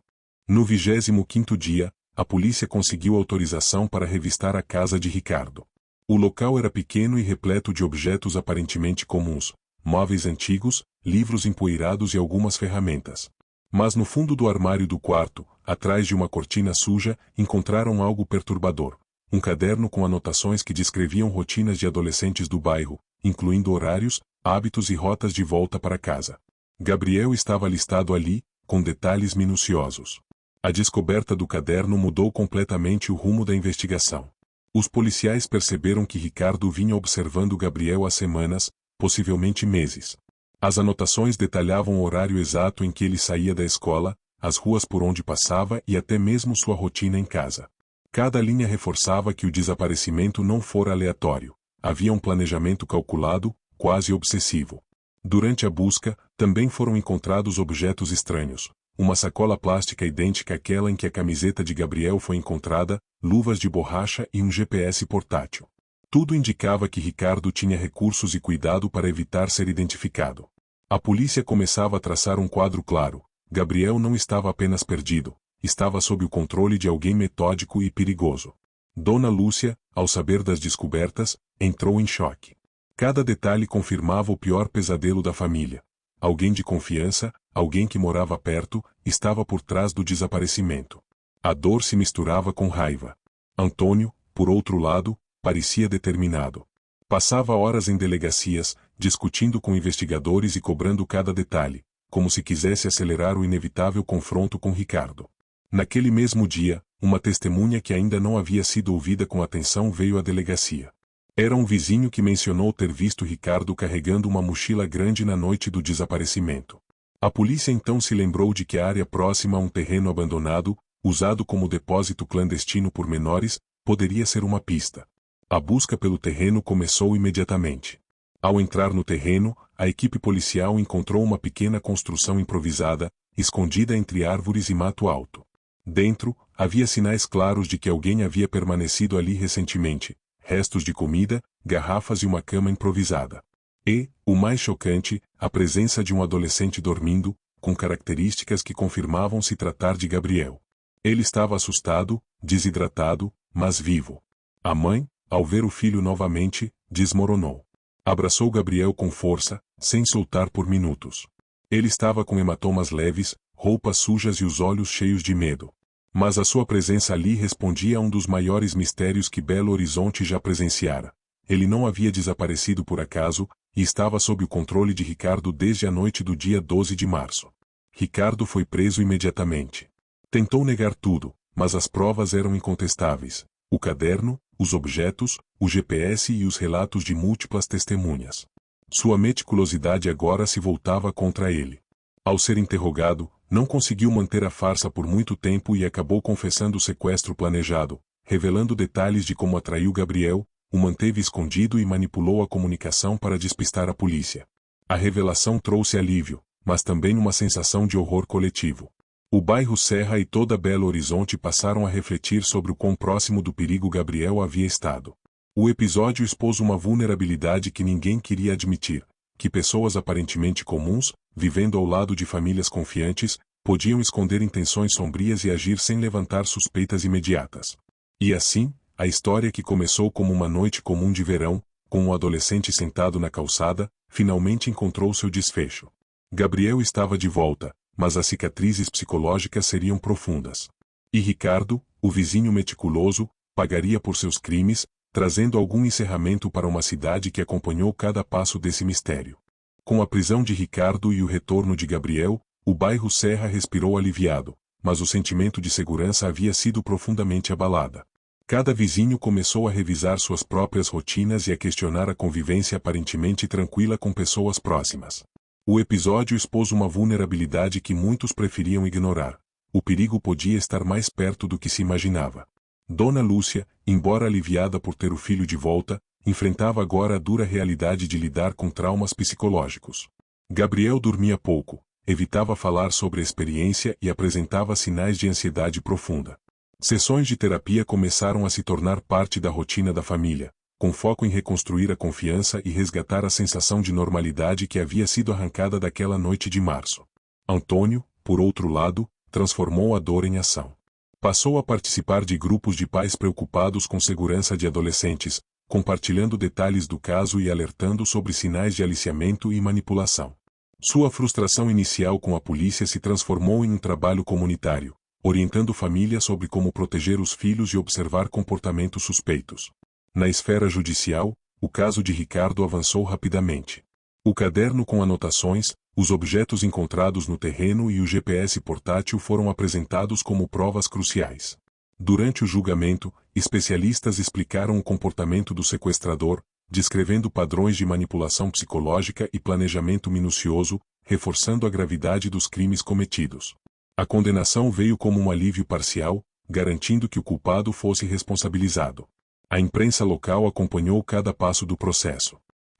No 25º dia, a polícia conseguiu autorização para revistar a casa de Ricardo. O local era pequeno e repleto de objetos aparentemente comuns, móveis antigos, livros empoeirados e algumas ferramentas. Mas no fundo do armário do quarto, atrás de uma cortina suja, encontraram algo perturbador. Um caderno com anotações que descreviam rotinas de adolescentes do bairro, incluindo horários, hábitos e rotas de volta para casa. Gabriel estava listado ali, com detalhes minuciosos. A descoberta do caderno mudou completamente o rumo da investigação. Os policiais perceberam que Ricardo vinha observando Gabriel há semanas, possivelmente meses. As anotações detalhavam o horário exato em que ele saía da escola, as ruas por onde passava e até mesmo sua rotina em casa. Cada linha reforçava que o desaparecimento não fora aleatório. Havia um planejamento calculado, quase obsessivo. Durante a busca, também foram encontrados objetos estranhos. Uma sacola plástica idêntica àquela em que a camiseta de Gabriel foi encontrada, luvas de borracha e um GPS portátil. Tudo indicava que Ricardo tinha recursos e cuidado para evitar ser identificado. A polícia começava a traçar um quadro claro. Gabriel não estava apenas perdido, estava sob o controle de alguém metódico e perigoso. Dona Lúcia, ao saber das descobertas, entrou em choque. Cada detalhe confirmava o pior pesadelo da família. Alguém de confiança, alguém que morava perto, estava por trás do desaparecimento. A dor se misturava com raiva. Antônio, por outro lado, parecia determinado. Passava horas em delegacias, discutindo com investigadores e cobrando cada detalhe, como se quisesse acelerar o inevitável confronto com Ricardo. Naquele mesmo dia, uma testemunha que ainda não havia sido ouvida com atenção veio à delegacia. Era um vizinho que mencionou ter visto Ricardo carregando uma mochila grande na noite do desaparecimento. A polícia então se lembrou de que a área próxima a um terreno abandonado, usado como depósito clandestino por menores, poderia ser uma pista. A busca pelo terreno começou imediatamente. Ao entrar no terreno, a equipe policial encontrou uma pequena construção improvisada, escondida entre árvores e mato alto. Dentro, havia sinais claros de que alguém havia permanecido ali recentemente. Restos de comida, garrafas e uma cama improvisada. E, o mais chocante, a presença de um adolescente dormindo, com características que confirmavam se tratar de Gabriel. Ele estava assustado, desidratado, mas vivo. A mãe, ao ver o filho novamente, desmoronou. Abraçou Gabriel com força, sem soltar por minutos. Ele estava com hematomas leves, roupas sujas e os olhos cheios de medo. Mas a sua presença ali respondia a um dos maiores mistérios que Belo Horizonte já presenciara. Ele não havia desaparecido por acaso, e estava sob o controle de Ricardo desde a noite do dia 12 de março. Ricardo foi preso imediatamente. Tentou negar tudo, mas as provas eram incontestáveis. O caderno, os objetos, o GPS e os relatos de múltiplas testemunhas. Sua meticulosidade agora se voltava contra ele. Ao ser interrogado, não conseguiu manter a farsa por muito tempo e acabou confessando o sequestro planejado, revelando detalhes de como atraiu Gabriel, o manteve escondido e manipulou a comunicação para despistar a polícia. A revelação trouxe alívio, mas também uma sensação de horror coletivo. O bairro Serra e toda Belo Horizonte passaram a refletir sobre o quão próximo do perigo Gabriel havia estado. O episódio expôs uma vulnerabilidade que ninguém queria admitir, que pessoas aparentemente comuns, vivendo ao lado de famílias confiantes, podiam esconder intenções sombrias e agir sem levantar suspeitas imediatas. E assim, a história que começou como uma noite comum de verão, com um adolescente sentado na calçada, finalmente encontrou seu desfecho. Gabriel estava de volta, mas as cicatrizes psicológicas seriam profundas. E Ricardo, o vizinho meticuloso, pagaria por seus crimes, trazendo algum encerramento para uma cidade que acompanhou cada passo desse mistério. Com a prisão de Ricardo e o retorno de Gabriel, o bairro Serra respirou aliviado, mas o sentimento de segurança havia sido profundamente abalado. Cada vizinho começou a revisar suas próprias rotinas e a questionar a convivência aparentemente tranquila com pessoas próximas. O episódio expôs uma vulnerabilidade que muitos preferiam ignorar. O perigo podia estar mais perto do que se imaginava. Dona Lúcia, embora aliviada por ter o filho de volta, enfrentava agora a dura realidade de lidar com traumas psicológicos. Gabriel dormia pouco, evitava falar sobre a experiência e apresentava sinais de ansiedade profunda. Sessões de terapia começaram a se tornar parte da rotina da família, com foco em reconstruir a confiança e resgatar a sensação de normalidade que havia sido arrancada daquela noite de março. Antônio, por outro lado, transformou a dor em ação. Passou a participar de grupos de pais preocupados com segurança de adolescentes, compartilhando detalhes do caso e alertando sobre sinais de aliciamento e manipulação. Sua frustração inicial com a polícia se transformou em um trabalho comunitário, orientando famílias sobre como proteger os filhos e observar comportamentos suspeitos. Na esfera judicial, o caso de Ricardo avançou rapidamente. O caderno com anotações, os objetos encontrados no terreno e o GPS portátil foram apresentados como provas cruciais. Durante o julgamento, especialistas explicaram o comportamento do sequestrador, descrevendo padrões de manipulação psicológica e planejamento minucioso, reforçando a gravidade dos crimes cometidos. A condenação veio como um alívio parcial, garantindo que o culpado fosse responsabilizado. A imprensa local acompanhou cada passo do processo.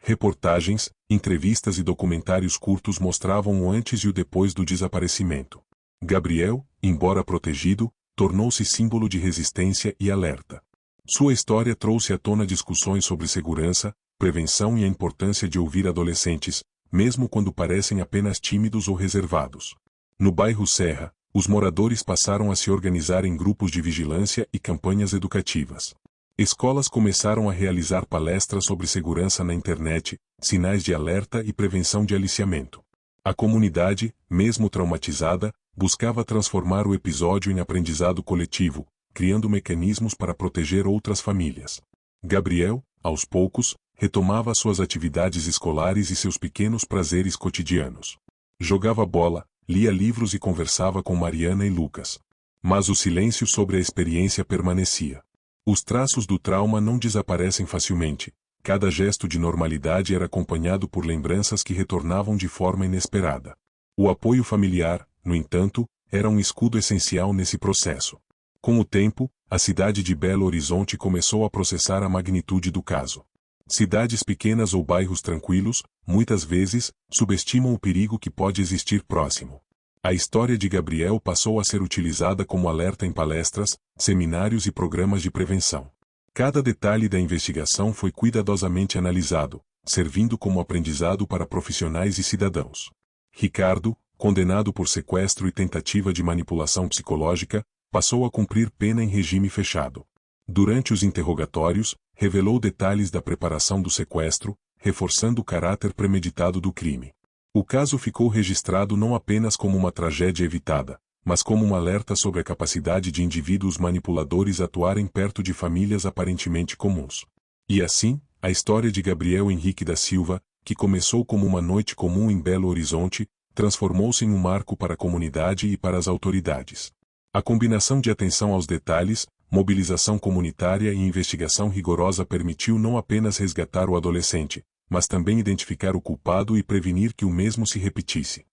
Reportagens, entrevistas e documentários curtos mostravam o antes e o depois do desaparecimento. Gabriel, embora protegido, tornou-se símbolo de resistência e alerta. Sua história trouxe à tona discussões sobre segurança, prevenção e a importância de ouvir adolescentes, mesmo quando parecem apenas tímidos ou reservados. No bairro Serra, os moradores passaram a se organizar em grupos de vigilância e campanhas educativas. Escolas começaram a realizar palestras sobre segurança na internet, sinais de alerta e prevenção de aliciamento. A comunidade, mesmo traumatizada, buscava transformar o episódio em aprendizado coletivo, criando mecanismos para proteger outras famílias. Gabriel, aos poucos, retomava suas atividades escolares e seus pequenos prazeres cotidianos. Jogava bola, lia livros e conversava com Mariana e Lucas. Mas o silêncio sobre a experiência permanecia. Os traços do trauma não desaparecem facilmente. Cada gesto de normalidade era acompanhado por lembranças que retornavam de forma inesperada. O apoio familiar, no entanto, era um escudo essencial nesse processo. Com o tempo, a cidade de Belo Horizonte começou a processar a magnitude do caso. Cidades pequenas ou bairros tranquilos, muitas vezes, subestimam o perigo que pode existir próximo. A história de Gabriel passou a ser utilizada como alerta em palestras, seminários e programas de prevenção. Cada detalhe da investigação foi cuidadosamente analisado, servindo como aprendizado para profissionais e cidadãos. Ricardo, condenado por sequestro e tentativa de manipulação psicológica, passou a cumprir pena em regime fechado. Durante os interrogatórios, revelou detalhes da preparação do sequestro, reforçando o caráter premeditado do crime. O caso ficou registrado não apenas como uma tragédia evitada, mas como um alerta sobre a capacidade de indivíduos manipuladores atuarem perto de famílias aparentemente comuns. E assim, a história de Gabriel Henrique da Silva, que começou como uma noite comum em Belo Horizonte, transformou-se em um marco para a comunidade e para as autoridades. A combinação de atenção aos detalhes, mobilização comunitária e investigação rigorosa permitiu não apenas resgatar o adolescente, mas também identificar o culpado e prevenir que o mesmo se repetisse.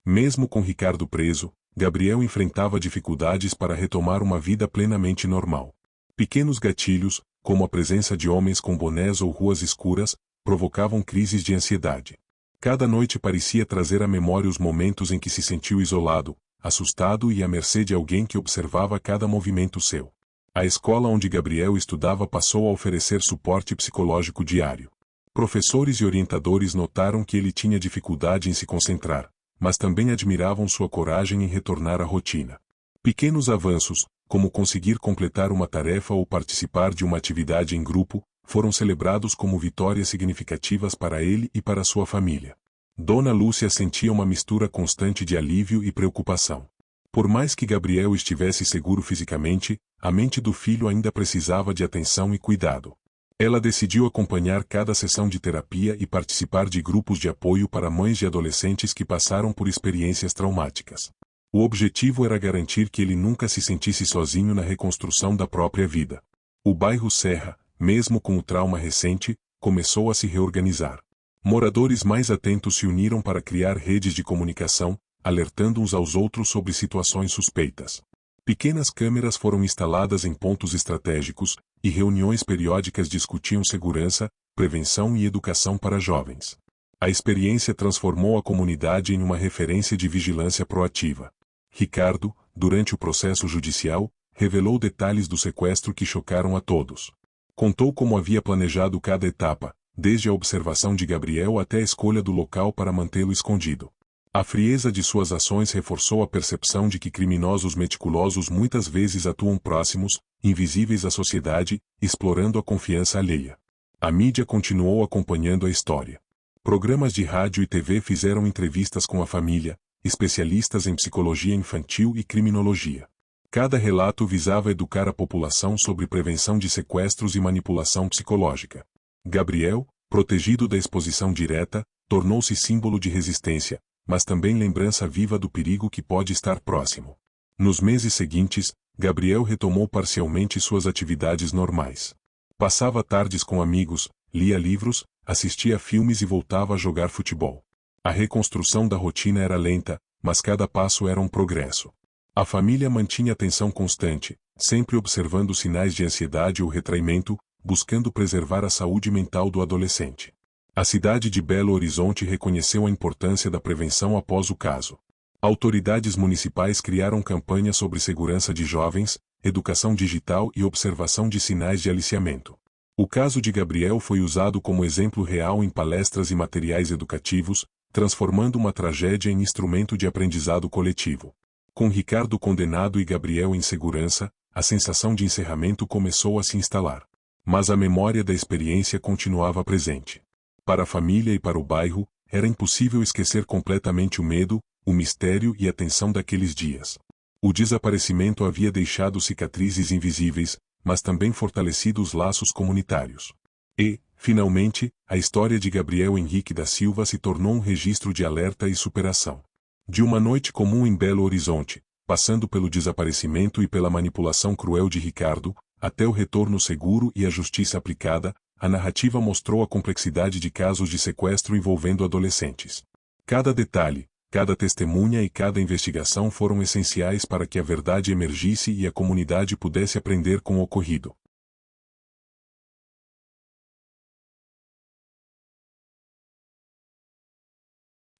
Mesmo com Ricardo preso, Gabriel enfrentava dificuldades para retomar uma vida plenamente normal. Pequenos gatilhos, como a presença de homens com bonés ou ruas escuras, provocavam crises de ansiedade. Cada noite parecia trazer à memória os momentos em que se sentiu isolado, assustado e à mercê de alguém que observava cada movimento seu. A escola onde Gabriel estudava passou a oferecer suporte psicológico diário. Professores e orientadores notaram que ele tinha dificuldade em se concentrar, mas também admiravam sua coragem em retornar à rotina. Pequenos avanços, como conseguir completar uma tarefa ou participar de uma atividade em grupo, foram celebrados como vitórias significativas para ele e para sua família. Dona Lúcia sentia uma mistura constante de alívio e preocupação. Por mais que Gabriel estivesse seguro fisicamente, a mente do filho ainda precisava de atenção e cuidado. Ela decidiu acompanhar cada sessão de terapia e participar de grupos de apoio para mães de adolescentes que passaram por experiências traumáticas. O objetivo era garantir que ele nunca se sentisse sozinho na reconstrução da própria vida. O bairro Serra, mesmo com o trauma recente, começou a se reorganizar. Moradores mais atentos se uniram para criar redes de comunicação, alertando uns aos outros sobre situações suspeitas. Pequenas câmeras foram instaladas em pontos estratégicos, e reuniões periódicas discutiam segurança, prevenção e educação para jovens. A experiência transformou a comunidade em uma referência de vigilância proativa. Ricardo, durante o processo judicial, revelou detalhes do sequestro que chocaram a todos. Contou como havia planejado cada etapa, desde a observação de Gabriel até a escolha do local para mantê-lo escondido. A frieza de suas ações reforçou a percepção de que criminosos meticulosos muitas vezes atuam próximos, invisíveis à sociedade, explorando a confiança alheia. A mídia continuou acompanhando a história. Programas de rádio e TV fizeram entrevistas com a família, especialistas em psicologia infantil e criminologia. Cada relato visava educar a população sobre prevenção de sequestros e manipulação psicológica. Gabriel, protegido da exposição direta, tornou-se símbolo de resistência, mas também lembrança viva do perigo que pode estar próximo. Nos meses seguintes, Gabriel retomou parcialmente suas atividades normais. Passava tardes com amigos, lia livros, assistia a filmes e voltava a jogar futebol. A reconstrução da rotina era lenta, mas cada passo era um progresso. A família mantinha atenção constante, sempre observando sinais de ansiedade ou retraimento, buscando preservar a saúde mental do adolescente. A cidade de Belo Horizonte reconheceu a importância da prevenção após o caso. Autoridades municipais criaram campanhas sobre segurança de jovens, educação digital e observação de sinais de aliciamento. O caso de Gabriel foi usado como exemplo real em palestras e materiais educativos, transformando uma tragédia em instrumento de aprendizado coletivo. Com Ricardo condenado e Gabriel em segurança, a sensação de encerramento começou a se instalar. Mas a memória da experiência continuava presente. Para a família e para o bairro, era impossível esquecer completamente o medo, o mistério e a tensão daqueles dias. O desaparecimento havia deixado cicatrizes invisíveis, mas também fortalecido os laços comunitários. E, finalmente, a história de Gabriel Henrique da Silva se tornou um registro de alerta e superação. De uma noite comum em Belo Horizonte, passando pelo desaparecimento e pela manipulação cruel de Ricardo, até o retorno seguro e a justiça aplicada, a narrativa mostrou a complexidade de casos de sequestro envolvendo adolescentes. Cada detalhe, cada testemunha e cada investigação foram essenciais para que a verdade emergisse e a comunidade pudesse aprender com o ocorrido.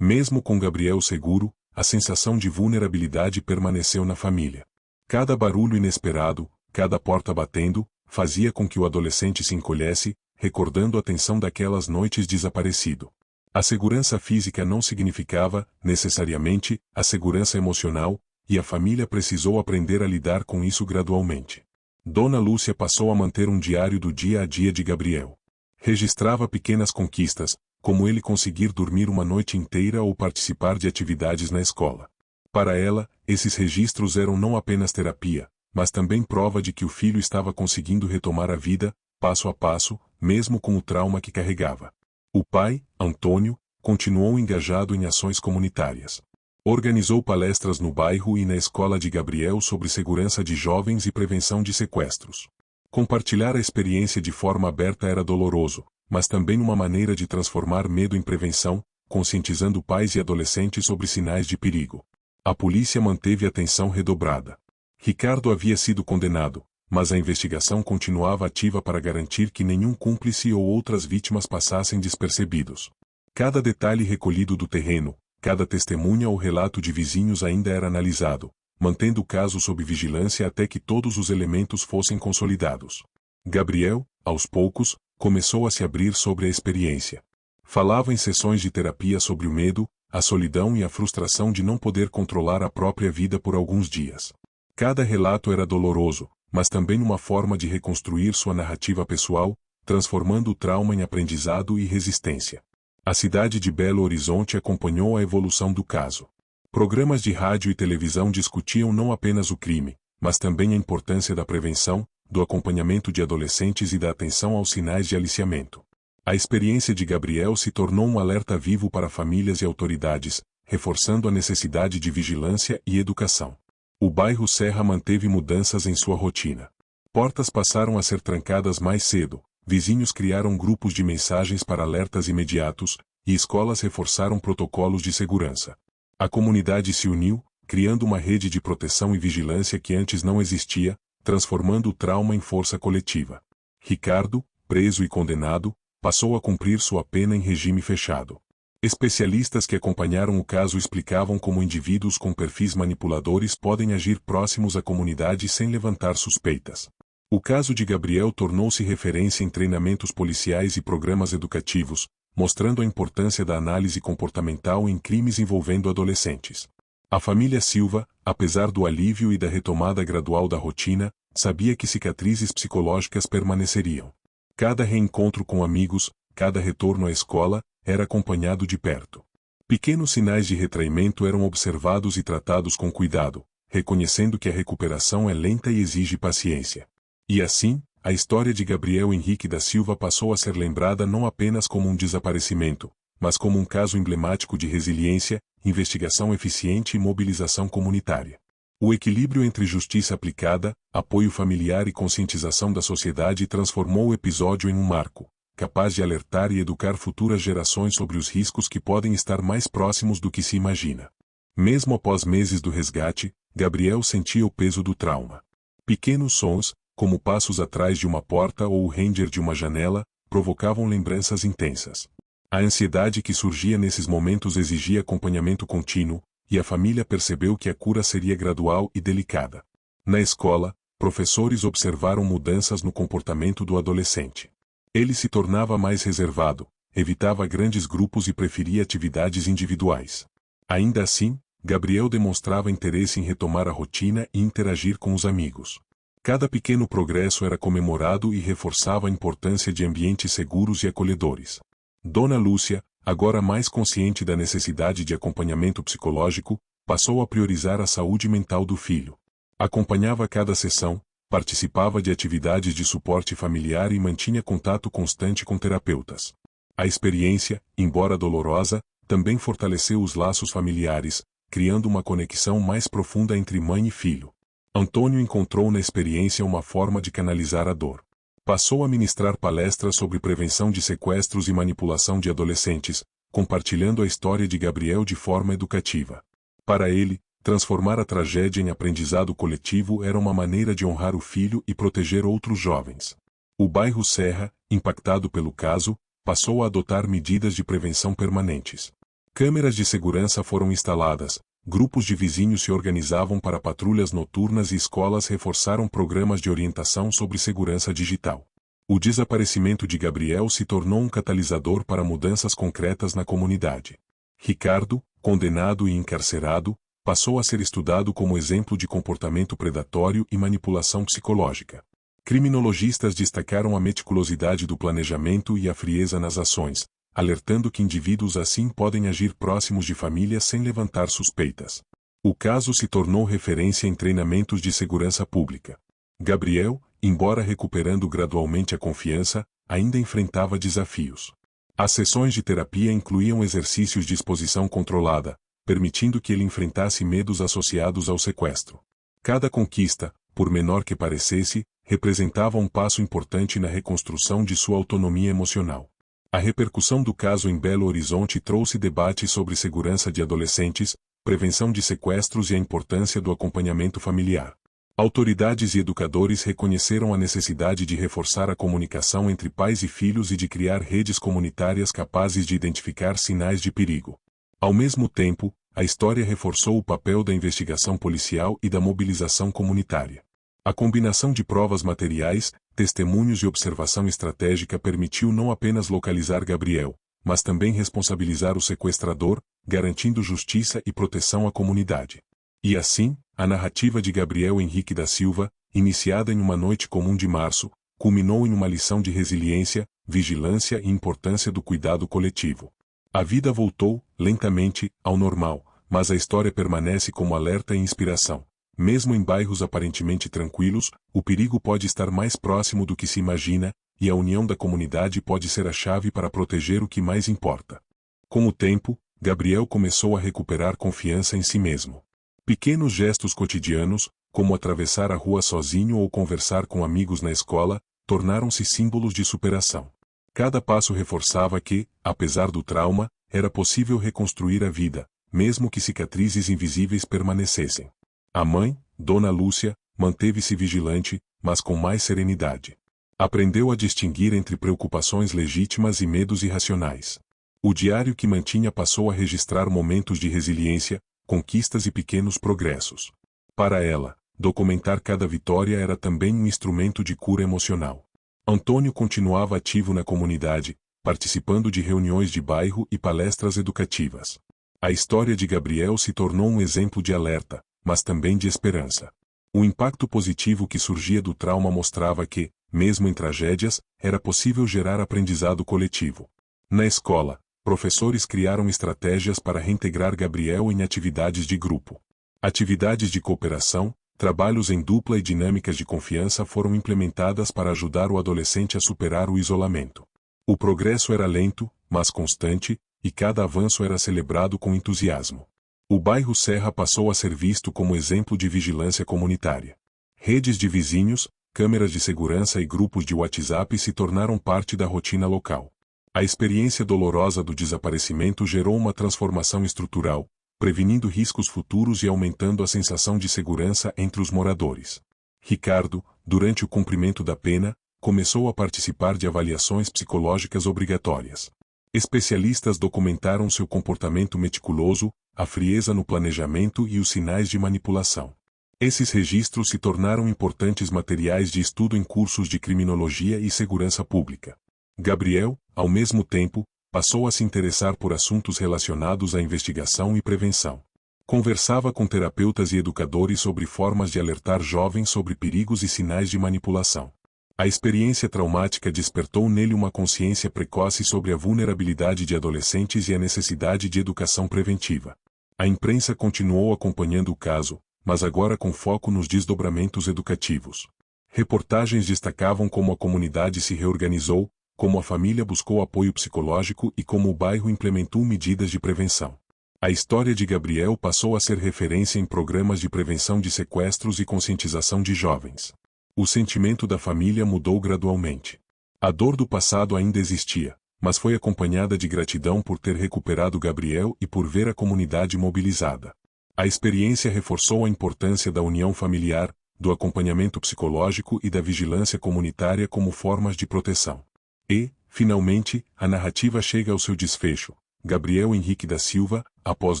Mesmo com Gabriel seguro, a sensação de vulnerabilidade permaneceu na família. Cada barulho inesperado, cada porta batendo, fazia com que o adolescente se encolhesse, recordando a tensão daquelas noites desaparecido. A segurança física não significava, necessariamente, a segurança emocional, e a família precisou aprender a lidar com isso gradualmente. Dona Lúcia passou a manter um diário do dia a dia de Gabriel. Registrava pequenas conquistas, como ele conseguir dormir uma noite inteira ou participar de atividades na escola. Para ela, esses registros eram não apenas terapia, mas também prova de que o filho estava conseguindo retomar a vida, passo a passo, mesmo com o trauma que carregava. O pai, Antônio, continuou engajado em ações comunitárias. Organizou palestras no bairro e na escola de Gabriel sobre segurança de jovens e prevenção de sequestros. Compartilhar a experiência de forma aberta era doloroso, mas também uma maneira de transformar medo em prevenção, conscientizando pais e adolescentes sobre sinais de perigo. A polícia manteve atenção redobrada. Ricardo havia sido condenado, mas a investigação continuava ativa para garantir que nenhum cúmplice ou outras vítimas passassem despercebidos. Cada detalhe recolhido do terreno, cada testemunha ou relato de vizinhos ainda era analisado, mantendo o caso sob vigilância até que todos os elementos fossem consolidados. Gabriel, aos poucos, começou a se abrir sobre a experiência. Falava em sessões de terapia sobre o medo, a solidão e a frustração de não poder controlar a própria vida por alguns dias. Cada relato era doloroso, mas também uma forma de reconstruir sua narrativa pessoal, transformando o trauma em aprendizado e resistência. A cidade de Belo Horizonte acompanhou a evolução do caso. Programas de rádio e televisão discutiam não apenas o crime, mas também a importância da prevenção, do acompanhamento de adolescentes e da atenção aos sinais de aliciamento. A experiência de Gabriel se tornou um alerta vivo para famílias e autoridades, reforçando a necessidade de vigilância e educação. O bairro Serra manteve mudanças em sua rotina. Portas passaram a ser trancadas mais cedo, vizinhos criaram grupos de mensagens para alertas imediatos, e escolas reforçaram protocolos de segurança. A comunidade se uniu, criando uma rede de proteção e vigilância que antes não existia, transformando o trauma em força coletiva. Ricardo, preso e condenado, passou a cumprir sua pena em regime fechado. Especialistas que acompanharam o caso explicavam como indivíduos com perfis manipuladores podem agir próximos à comunidade sem levantar suspeitas. O caso de Gabriel tornou-se referência em treinamentos policiais e programas educativos, mostrando a importância da análise comportamental em crimes envolvendo adolescentes. A família Silva, apesar do alívio e da retomada gradual da rotina, sabia que cicatrizes psicológicas permaneceriam. Cada reencontro com amigos, cada retorno à escola, era acompanhado de perto. Pequenos sinais de retraimento eram observados e tratados com cuidado, reconhecendo que a recuperação é lenta e exige paciência. E assim, a história de Gabriel Henrique da Silva passou a ser lembrada não apenas como um desaparecimento, mas como um caso emblemático de resiliência, investigação eficiente e mobilização comunitária. O equilíbrio entre justiça aplicada, apoio familiar e conscientização da sociedade transformou o episódio em um marco, capaz de alertar e educar futuras gerações sobre os riscos que podem estar mais próximos do que se imagina. Mesmo após meses do resgate, Gabriel sentia o peso do trauma. Pequenos sons, como passos atrás de uma porta ou o ranger de uma janela, provocavam lembranças intensas. A ansiedade que surgia nesses momentos exigia acompanhamento contínuo, e a família percebeu que a cura seria gradual e delicada. Na escola, professores observaram mudanças no comportamento do adolescente. Ele se tornava mais reservado, evitava grandes grupos e preferia atividades individuais. Ainda assim, Gabriel demonstrava interesse em retomar a rotina e interagir com os amigos. Cada pequeno progresso era comemorado e reforçava a importância de ambientes seguros e acolhedores. Dona Lúcia, agora mais consciente da necessidade de acompanhamento psicológico, passou a priorizar a saúde mental do filho. Acompanhava cada sessão, participava de atividades de suporte familiar e mantinha contato constante com terapeutas. A experiência, embora dolorosa, também fortaleceu os laços familiares, criando uma conexão mais profunda entre mãe e filho. Antônio encontrou na experiência uma forma de canalizar a dor. Passou a ministrar palestras sobre prevenção de sequestros e manipulação de adolescentes, compartilhando a história de Gabriel de forma educativa. Para ele, transformar a tragédia em aprendizado coletivo era uma maneira de honrar o filho e proteger outros jovens. O bairro Serra, impactado pelo caso, passou a adotar medidas de prevenção permanentes. Câmeras de segurança foram instaladas, grupos de vizinhos se organizavam para patrulhas noturnas e escolas reforçaram programas de orientação sobre segurança digital. O desaparecimento de Gabriel se tornou um catalisador para mudanças concretas na comunidade. Ricardo, condenado e encarcerado, passou a ser estudado como exemplo de comportamento predatório e manipulação psicológica. Criminologistas destacaram a meticulosidade do planejamento e a frieza nas ações, alertando que indivíduos assim podem agir próximos de famílias sem levantar suspeitas. O caso se tornou referência em treinamentos de segurança pública. Gabriel, embora recuperando gradualmente a confiança, ainda enfrentava desafios. As sessões de terapia incluíam exercícios de exposição controlada, permitindo que ele enfrentasse medos associados ao sequestro. Cada conquista, por menor que parecesse, representava um passo importante na reconstrução de sua autonomia emocional. A repercussão do caso em Belo Horizonte trouxe debates sobre segurança de adolescentes, prevenção de sequestros e a importância do acompanhamento familiar. Autoridades e educadores reconheceram a necessidade de reforçar a comunicação entre pais e filhos e de criar redes comunitárias capazes de identificar sinais de perigo. Ao mesmo tempo, a história reforçou o papel da investigação policial e da mobilização comunitária. A combinação de provas materiais, testemunhos e observação estratégica permitiu não apenas localizar Gabriel, mas também responsabilizar o sequestrador, garantindo justiça e proteção à comunidade. E assim, a narrativa de Gabriel Henrique da Silva, iniciada em uma noite comum de março, culminou em uma lição de resiliência, vigilância e importância do cuidado coletivo. A vida voltou, lentamente, ao normal, mas a história permanece como alerta e inspiração. Mesmo em bairros aparentemente tranquilos, o perigo pode estar mais próximo do que se imagina, e a união da comunidade pode ser a chave para proteger o que mais importa. Com o tempo, Gabriel começou a recuperar confiança em si mesmo. Pequenos gestos cotidianos, como atravessar a rua sozinho ou conversar com amigos na escola, tornaram-se símbolos de superação. Cada passo reforçava que, apesar do trauma, era possível reconstruir a vida, mesmo que cicatrizes invisíveis permanecessem. A mãe, Dona Lúcia, manteve-se vigilante, mas com mais serenidade. Aprendeu a distinguir entre preocupações legítimas e medos irracionais. O diário que mantinha passou a registrar momentos de resiliência, conquistas e pequenos progressos. Para ela, documentar cada vitória era também um instrumento de cura emocional. Antônio continuava ativo na comunidade, participando de reuniões de bairro e palestras educativas. A história de Gabriel se tornou um exemplo de alerta, mas também de esperança. O impacto positivo que surgia do trauma mostrava que, mesmo em tragédias, era possível gerar aprendizado coletivo. Na escola, professores criaram estratégias para reintegrar Gabriel em atividades de grupo. Atividades de cooperação, trabalhos em dupla e dinâmicas de confiança foram implementadas para ajudar o adolescente a superar o isolamento. O progresso era lento, mas constante, e cada avanço era celebrado com entusiasmo. O bairro Serra passou a ser visto como exemplo de vigilância comunitária. Redes de vizinhos, câmeras de segurança e grupos de WhatsApp se tornaram parte da rotina local. A experiência dolorosa do desaparecimento gerou uma transformação estrutural, prevenindo riscos futuros e aumentando a sensação de segurança entre os moradores. Ricardo, durante o cumprimento da pena, começou a participar de avaliações psicológicas obrigatórias. Especialistas documentaram seu comportamento meticuloso, a frieza no planejamento e os sinais de manipulação. Esses registros se tornaram importantes materiais de estudo em cursos de criminologia e segurança pública. Gabriel, ao mesmo tempo, passou a se interessar por assuntos relacionados à investigação e prevenção. Conversava com terapeutas e educadores sobre formas de alertar jovens sobre perigos e sinais de manipulação. A experiência traumática despertou nele uma consciência precoce sobre a vulnerabilidade de adolescentes e a necessidade de educação preventiva. A imprensa continuou acompanhando o caso, mas agora com foco nos desdobramentos educativos. Reportagens destacavam como a comunidade se reorganizou, como a família buscou apoio psicológico e como o bairro implementou medidas de prevenção. A história de Gabriel passou a ser referência em programas de prevenção de sequestros e conscientização de jovens. O sentimento da família mudou gradualmente. A dor do passado ainda existia, mas foi acompanhada de gratidão por ter recuperado Gabriel e por ver a comunidade mobilizada. A experiência reforçou a importância da união familiar, do acompanhamento psicológico e da vigilância comunitária como formas de proteção. E, finalmente, a narrativa chega ao seu desfecho. Gabriel Henrique da Silva, após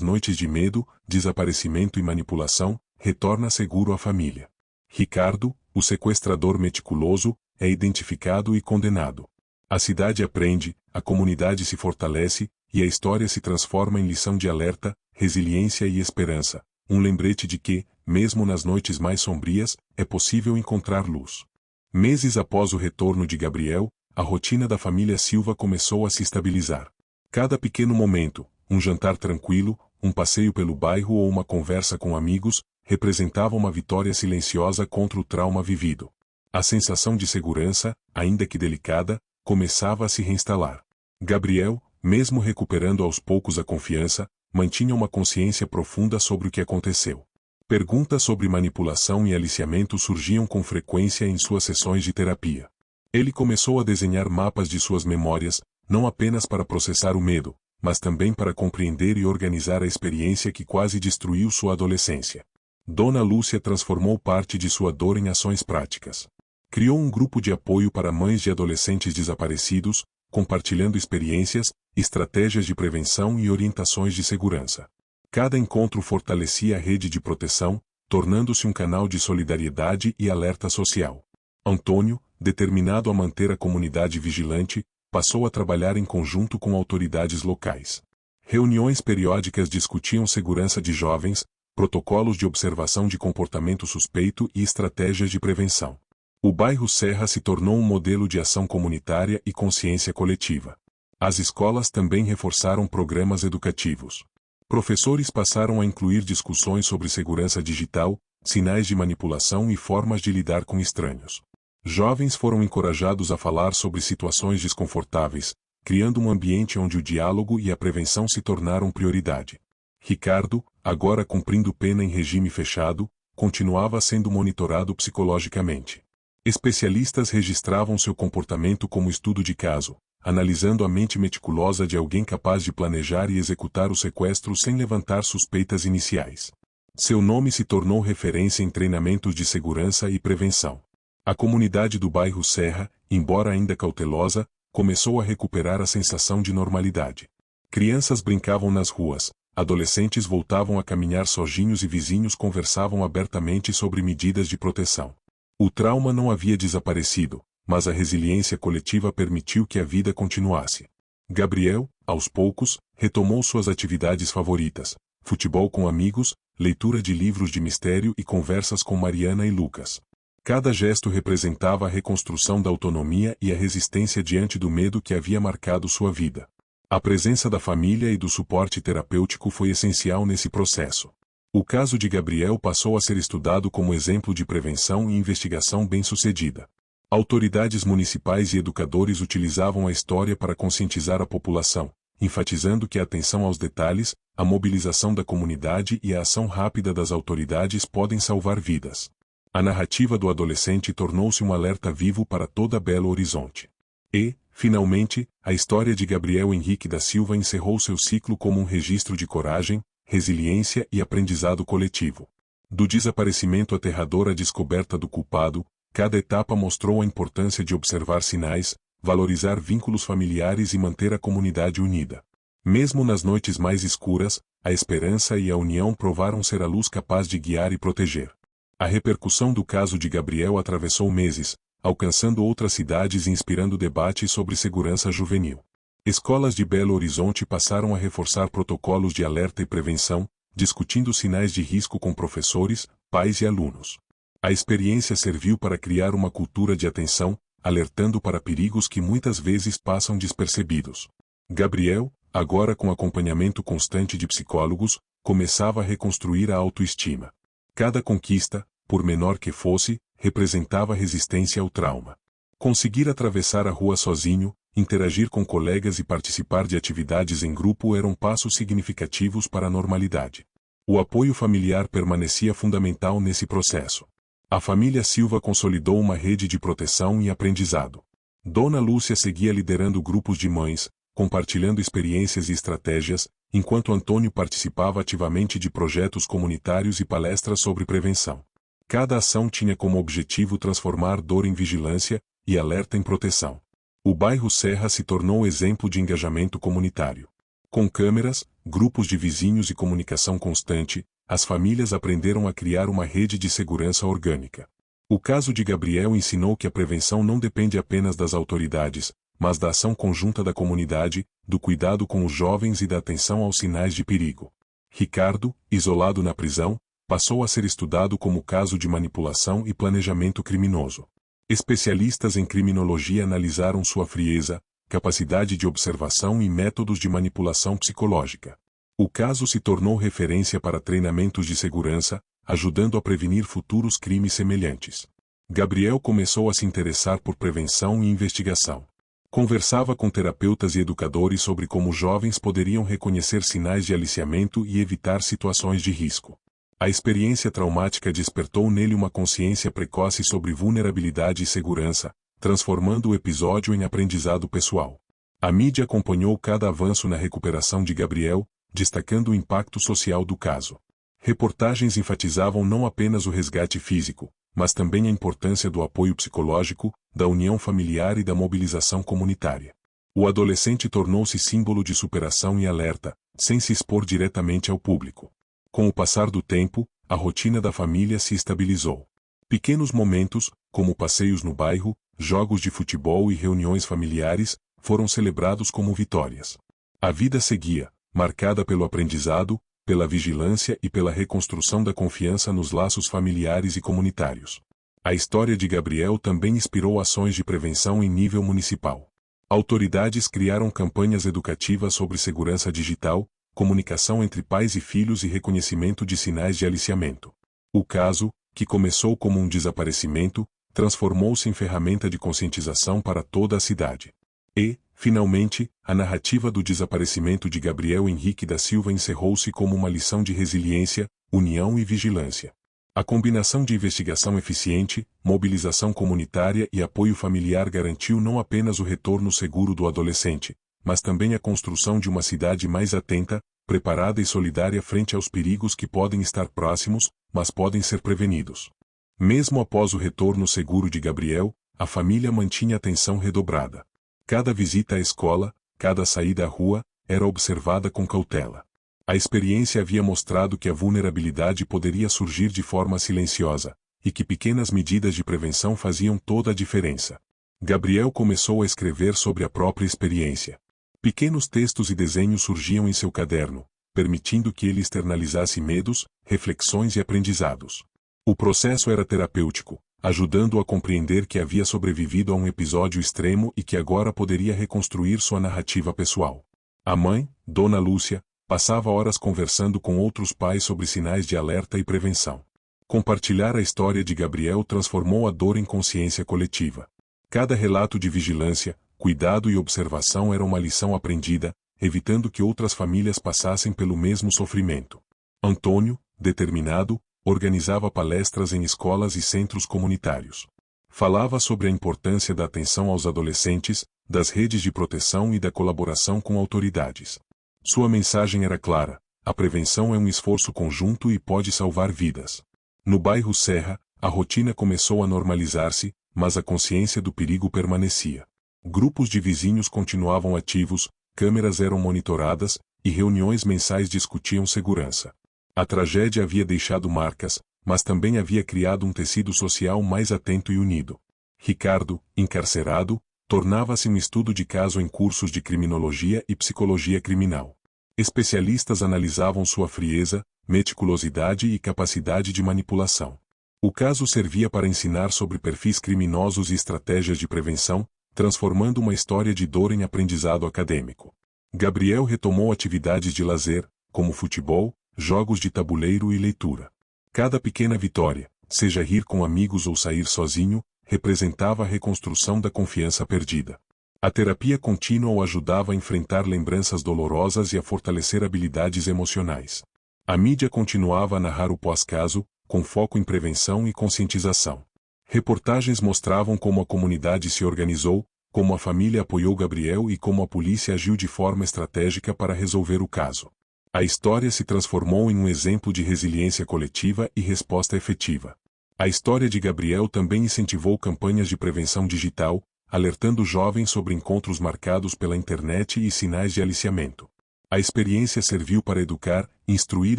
noites de medo, desaparecimento e manipulação, retorna seguro à família. Ricardo, o sequestrador meticuloso, é identificado e condenado. A cidade aprende, a comunidade se fortalece, e a história se transforma em lição de alerta, resiliência e esperança, um lembrete de que, mesmo nas noites mais sombrias, é possível encontrar luz. Meses após o retorno de Gabriel, a rotina da família Silva começou a se estabilizar. Cada pequeno momento, um jantar tranquilo, um passeio pelo bairro ou uma conversa com amigos, representava uma vitória silenciosa contra o trauma vivido. A sensação de segurança, ainda que delicada, começava a se reinstalar. Gabriel, mesmo recuperando aos poucos a confiança, mantinha uma consciência profunda sobre o que aconteceu. Perguntas sobre manipulação e aliciamento surgiam com frequência em suas sessões de terapia. Ele começou a desenhar mapas de suas memórias, não apenas para processar o medo, mas também para compreender e organizar a experiência que quase destruiu sua adolescência. Dona Lúcia transformou parte de sua dor em ações práticas. Criou um grupo de apoio para mães de adolescentes desaparecidos, compartilhando experiências, estratégias de prevenção e orientações de segurança. Cada encontro fortalecia a rede de proteção, tornando-se um canal de solidariedade e alerta social. Antônio, determinado a manter a comunidade vigilante, passou a trabalhar em conjunto com autoridades locais. Reuniões periódicas discutiam segurança de jovens, protocolos de observação de comportamento suspeito e estratégias de prevenção. O bairro Serra se tornou um modelo de ação comunitária e consciência coletiva. As escolas também reforçaram programas educativos. Professores passaram a incluir discussões sobre segurança digital, sinais de manipulação e formas de lidar com estranhos. Jovens foram encorajados a falar sobre situações desconfortáveis, criando um ambiente onde o diálogo e a prevenção se tornaram prioridade. Ricardo, agora cumprindo pena em regime fechado, continuava sendo monitorado psicologicamente. Especialistas registravam seu comportamento como estudo de caso, analisando a mente meticulosa de alguém capaz de planejar e executar o sequestro sem levantar suspeitas iniciais. Seu nome se tornou referência em treinamentos de segurança e prevenção. A comunidade do bairro Serra, embora ainda cautelosa, começou a recuperar a sensação de normalidade. Crianças brincavam nas ruas, adolescentes voltavam a caminhar sozinhos e vizinhos conversavam abertamente sobre medidas de proteção. O trauma não havia desaparecido, mas a resiliência coletiva permitiu que a vida continuasse. Gabriel, aos poucos, retomou suas atividades favoritas: futebol com amigos, leitura de livros de mistério e conversas com Mariana e Lucas. Cada gesto representava a reconstrução da autonomia e a resistência diante do medo que havia marcado sua vida. A presença da família e do suporte terapêutico foi essencial nesse processo. O caso de Gabriel passou a ser estudado como exemplo de prevenção e investigação bem-sucedida. Autoridades municipais e educadores utilizavam a história para conscientizar a população, enfatizando que a atenção aos detalhes, a mobilização da comunidade e a ação rápida das autoridades podem salvar vidas. A narrativa do adolescente tornou-se um alerta vivo para toda Belo Horizonte. E, finalmente, a história de Gabriel Henrique da Silva encerrou seu ciclo como um registro de coragem, resiliência e aprendizado coletivo. Do desaparecimento aterrador à descoberta do culpado, cada etapa mostrou a importância de observar sinais, valorizar vínculos familiares e manter a comunidade unida. Mesmo nas noites mais escuras, a esperança e a união provaram ser a luz capaz de guiar e proteger. A repercussão do caso de Gabriel atravessou meses, alcançando outras cidades e inspirando debates sobre segurança juvenil. Escolas de Belo Horizonte passaram a reforçar protocolos de alerta e prevenção, discutindo sinais de risco com professores, pais e alunos. A experiência serviu para criar uma cultura de atenção, alertando para perigos que muitas vezes passam despercebidos. Gabriel, agora com acompanhamento constante de psicólogos, começava a reconstruir a autoestima. Cada conquista, por menor que fosse, representava resistência ao trauma. Conseguir atravessar a rua sozinho, interagir com colegas e participar de atividades em grupo eram passos significativos para a normalidade. O apoio familiar permanecia fundamental nesse processo. A família Silva consolidou uma rede de proteção e aprendizado. Dona Lúcia seguia liderando grupos de mães, compartilhando experiências e estratégias, enquanto Antônio participava ativamente de projetos comunitários e palestras sobre prevenção. Cada ação tinha como objetivo transformar dor em vigilância e alerta em proteção. O bairro Serra se tornou exemplo de engajamento comunitário. Com câmeras, grupos de vizinhos e comunicação constante, as famílias aprenderam a criar uma rede de segurança orgânica. O caso de Gabriel ensinou que a prevenção não depende apenas das autoridades, mas da ação conjunta da comunidade, do cuidado com os jovens e da atenção aos sinais de perigo. Ricardo, isolado na prisão, passou a ser estudado como caso de manipulação e planejamento criminoso. Especialistas em criminologia analisaram sua frieza, capacidade de observação e métodos de manipulação psicológica. O caso se tornou referência para treinamentos de segurança, ajudando a prevenir futuros crimes semelhantes. Gabriel começou a se interessar por prevenção e investigação. Conversava com terapeutas e educadores sobre como jovens poderiam reconhecer sinais de aliciamento e evitar situações de risco. A experiência traumática despertou nele uma consciência precoce sobre vulnerabilidade e segurança, transformando o episódio em aprendizado pessoal. A mídia acompanhou cada avanço na recuperação de Gabriel, destacando o impacto social do caso. Reportagens enfatizavam não apenas o resgate físico, mas também a importância do apoio psicológico, da união familiar e da mobilização comunitária. O adolescente tornou-se símbolo de superação e alerta, sem se expor diretamente ao público. Com o passar do tempo, a rotina da família se estabilizou. Pequenos momentos, como passeios no bairro, jogos de futebol e reuniões familiares, foram celebrados como vitórias. A vida seguia, marcada pelo aprendizado, pela vigilância e pela reconstrução da confiança nos laços familiares e comunitários. A história de Gabriel também inspirou ações de prevenção em nível municipal. Autoridades criaram campanhas educativas sobre segurança digital, comunicação entre pais e filhos e reconhecimento de sinais de aliciamento. O caso, que começou como um desaparecimento, transformou-se em ferramenta de conscientização para toda a cidade. E, finalmente, a narrativa do desaparecimento de Gabriel Henrique da Silva encerrou-se como uma lição de resiliência, união e vigilância. A combinação de investigação eficiente, mobilização comunitária e apoio familiar garantiu não apenas o retorno seguro do adolescente, mas também a construção de uma cidade mais atenta, preparada e solidária frente aos perigos que podem estar próximos, mas podem ser prevenidos. Mesmo após o retorno seguro de Gabriel, a família mantinha atenção redobrada. Cada visita à escola, cada saída à rua, era observada com cautela. A experiência havia mostrado que a vulnerabilidade poderia surgir de forma silenciosa, e que pequenas medidas de prevenção faziam toda a diferença. Gabriel começou a escrever sobre a própria experiência. Pequenos textos e desenhos surgiam em seu caderno, permitindo que ele externalizasse medos, reflexões e aprendizados. O processo era terapêutico, ajudando-o a compreender que havia sobrevivido a um episódio extremo e que agora poderia reconstruir sua narrativa pessoal. A mãe, Dona Lúcia, passava horas conversando com outros pais sobre sinais de alerta e prevenção. Compartilhar a história de Gabriel transformou a dor em consciência coletiva. Cada relato de vigilância, cuidado e observação era uma lição aprendida, evitando que outras famílias passassem pelo mesmo sofrimento. Antônio, determinado, organizava palestras em escolas e centros comunitários. Falava sobre a importância da atenção aos adolescentes, das redes de proteção e da colaboração com autoridades. Sua mensagem era clara: a prevenção é um esforço conjunto e pode salvar vidas. No bairro Serra, a rotina começou a normalizar-se, mas a consciência do perigo permanecia. Grupos de vizinhos continuavam ativos, câmeras eram monitoradas, e reuniões mensais discutiam segurança. A tragédia havia deixado marcas, mas também havia criado um tecido social mais atento e unido. Ricardo, encarcerado, tornava-se um estudo de caso em cursos de criminologia e psicologia criminal. Especialistas analisavam sua frieza, meticulosidade e capacidade de manipulação. O caso servia para ensinar sobre perfis criminosos e estratégias de prevenção, transformando uma história de dor em aprendizado acadêmico. Gabriel retomou atividades de lazer, como futebol, jogos de tabuleiro e leitura. Cada pequena vitória, seja rir com amigos ou sair sozinho, representava a reconstrução da confiança perdida. A terapia contínua o ajudava a enfrentar lembranças dolorosas e a fortalecer habilidades emocionais. A mídia continuava a narrar o pós-caso, com foco em prevenção e conscientização. Reportagens mostravam como a comunidade se organizou, como a família apoiou Gabriel e como a polícia agiu de forma estratégica para resolver o caso. A história se transformou em um exemplo de resiliência coletiva e resposta efetiva. A história de Gabriel também incentivou campanhas de prevenção digital, alertando jovens sobre encontros marcados pela internet e sinais de aliciamento. A experiência serviu para educar, instruir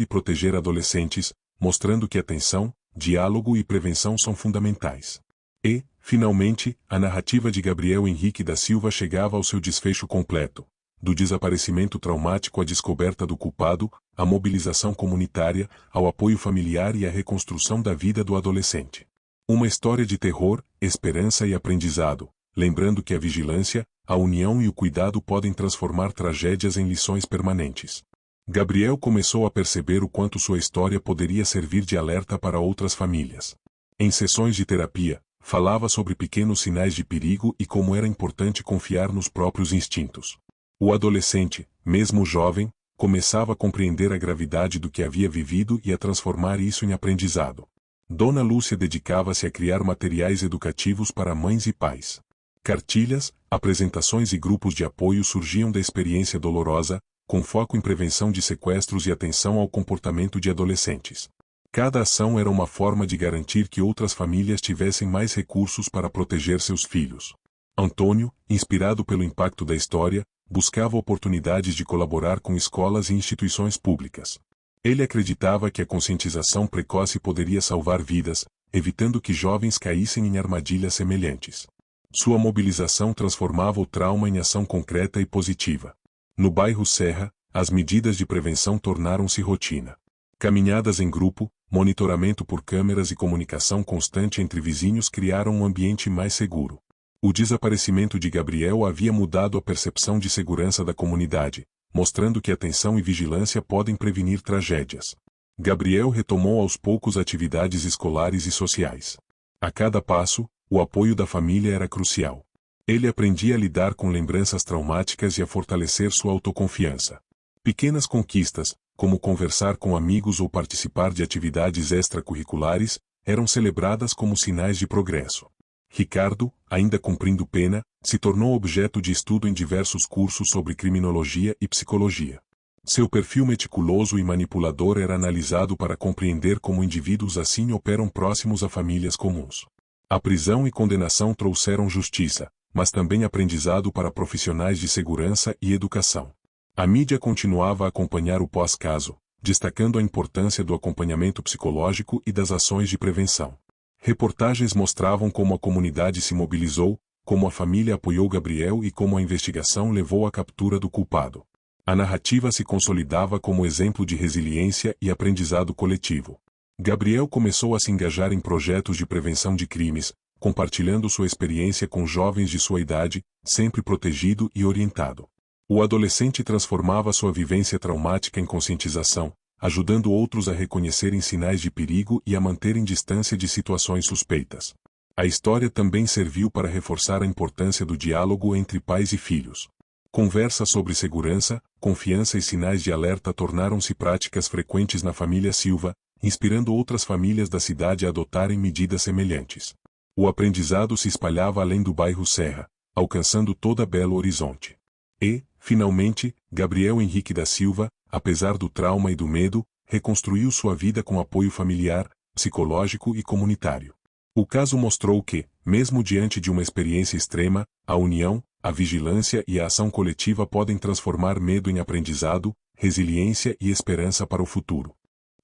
e proteger adolescentes, mostrando que atenção, diálogo e prevenção são fundamentais. E, finalmente, a narrativa de Gabriel Henrique da Silva chegava ao seu desfecho completo. Do desaparecimento traumático à descoberta do culpado, à mobilização comunitária, ao apoio familiar e à reconstrução da vida do adolescente. Uma história de terror, esperança e aprendizado, lembrando que a vigilância, a união e o cuidado podem transformar tragédias em lições permanentes. Gabriel começou a perceber o quanto sua história poderia servir de alerta para outras famílias. Em sessões de terapia, falava sobre pequenos sinais de perigo e como era importante confiar nos próprios instintos. O adolescente, mesmo jovem, começava a compreender a gravidade do que havia vivido e a transformar isso em aprendizado. Dona Lúcia dedicava-se a criar materiais educativos para mães e pais. Cartilhas, apresentações e grupos de apoio surgiam da experiência dolorosa, com foco em prevenção de sequestros e atenção ao comportamento de adolescentes. Cada ação era uma forma de garantir que outras famílias tivessem mais recursos para proteger seus filhos. Antônio, inspirado pelo impacto da história, buscava oportunidades de colaborar com escolas e instituições públicas. Ele acreditava que a conscientização precoce poderia salvar vidas, evitando que jovens caíssem em armadilhas semelhantes. Sua mobilização transformava o trauma em ação concreta e positiva. No bairro Serra, as medidas de prevenção tornaram-se rotina. Caminhadas em grupo, monitoramento por câmeras e comunicação constante entre vizinhos criaram um ambiente mais seguro. O desaparecimento de Gabriel havia mudado a percepção de segurança da comunidade, mostrando que atenção e vigilância podem prevenir tragédias. Gabriel retomou aos poucos atividades escolares e sociais. A cada passo, o apoio da família era crucial. Ele aprendia a lidar com lembranças traumáticas e a fortalecer sua autoconfiança. Pequenas conquistas, como conversar com amigos ou participar de atividades extracurriculares, eram celebradas como sinais de progresso. Ricardo, ainda cumprindo pena, se tornou objeto de estudo em diversos cursos sobre criminologia e psicologia. Seu perfil meticuloso e manipulador era analisado para compreender como indivíduos assim operam próximos a famílias comuns. A prisão e condenação trouxeram justiça, mas também aprendizado para profissionais de segurança e educação. A mídia continuava a acompanhar o pós-caso, destacando a importância do acompanhamento psicológico e das ações de prevenção. Reportagens mostravam como a comunidade se mobilizou, como a família apoiou Gabriel e como a investigação levou à captura do culpado. A narrativa se consolidava como exemplo de resiliência e aprendizado coletivo. Gabriel começou a se engajar em projetos de prevenção de crimes, compartilhando sua experiência com jovens de sua idade, sempre protegido e orientado. O adolescente transformava sua vivência traumática em conscientização, ajudando outros a reconhecerem sinais de perigo e a manterem distância de situações suspeitas. A história também serviu para reforçar a importância do diálogo entre pais e filhos. Conversas sobre segurança, confiança e sinais de alerta tornaram-se práticas frequentes na família Silva, inspirando outras famílias da cidade a adotarem medidas semelhantes. O aprendizado se espalhava além do bairro Serra, alcançando toda Belo Horizonte. E, finalmente, Gabriel Henrique da Silva, apesar do trauma e do medo, reconstruiu sua vida com apoio familiar, psicológico e comunitário. O caso mostrou que, mesmo diante de uma experiência extrema, a união, a vigilância e a ação coletiva podem transformar medo em aprendizado, resiliência e esperança para o futuro.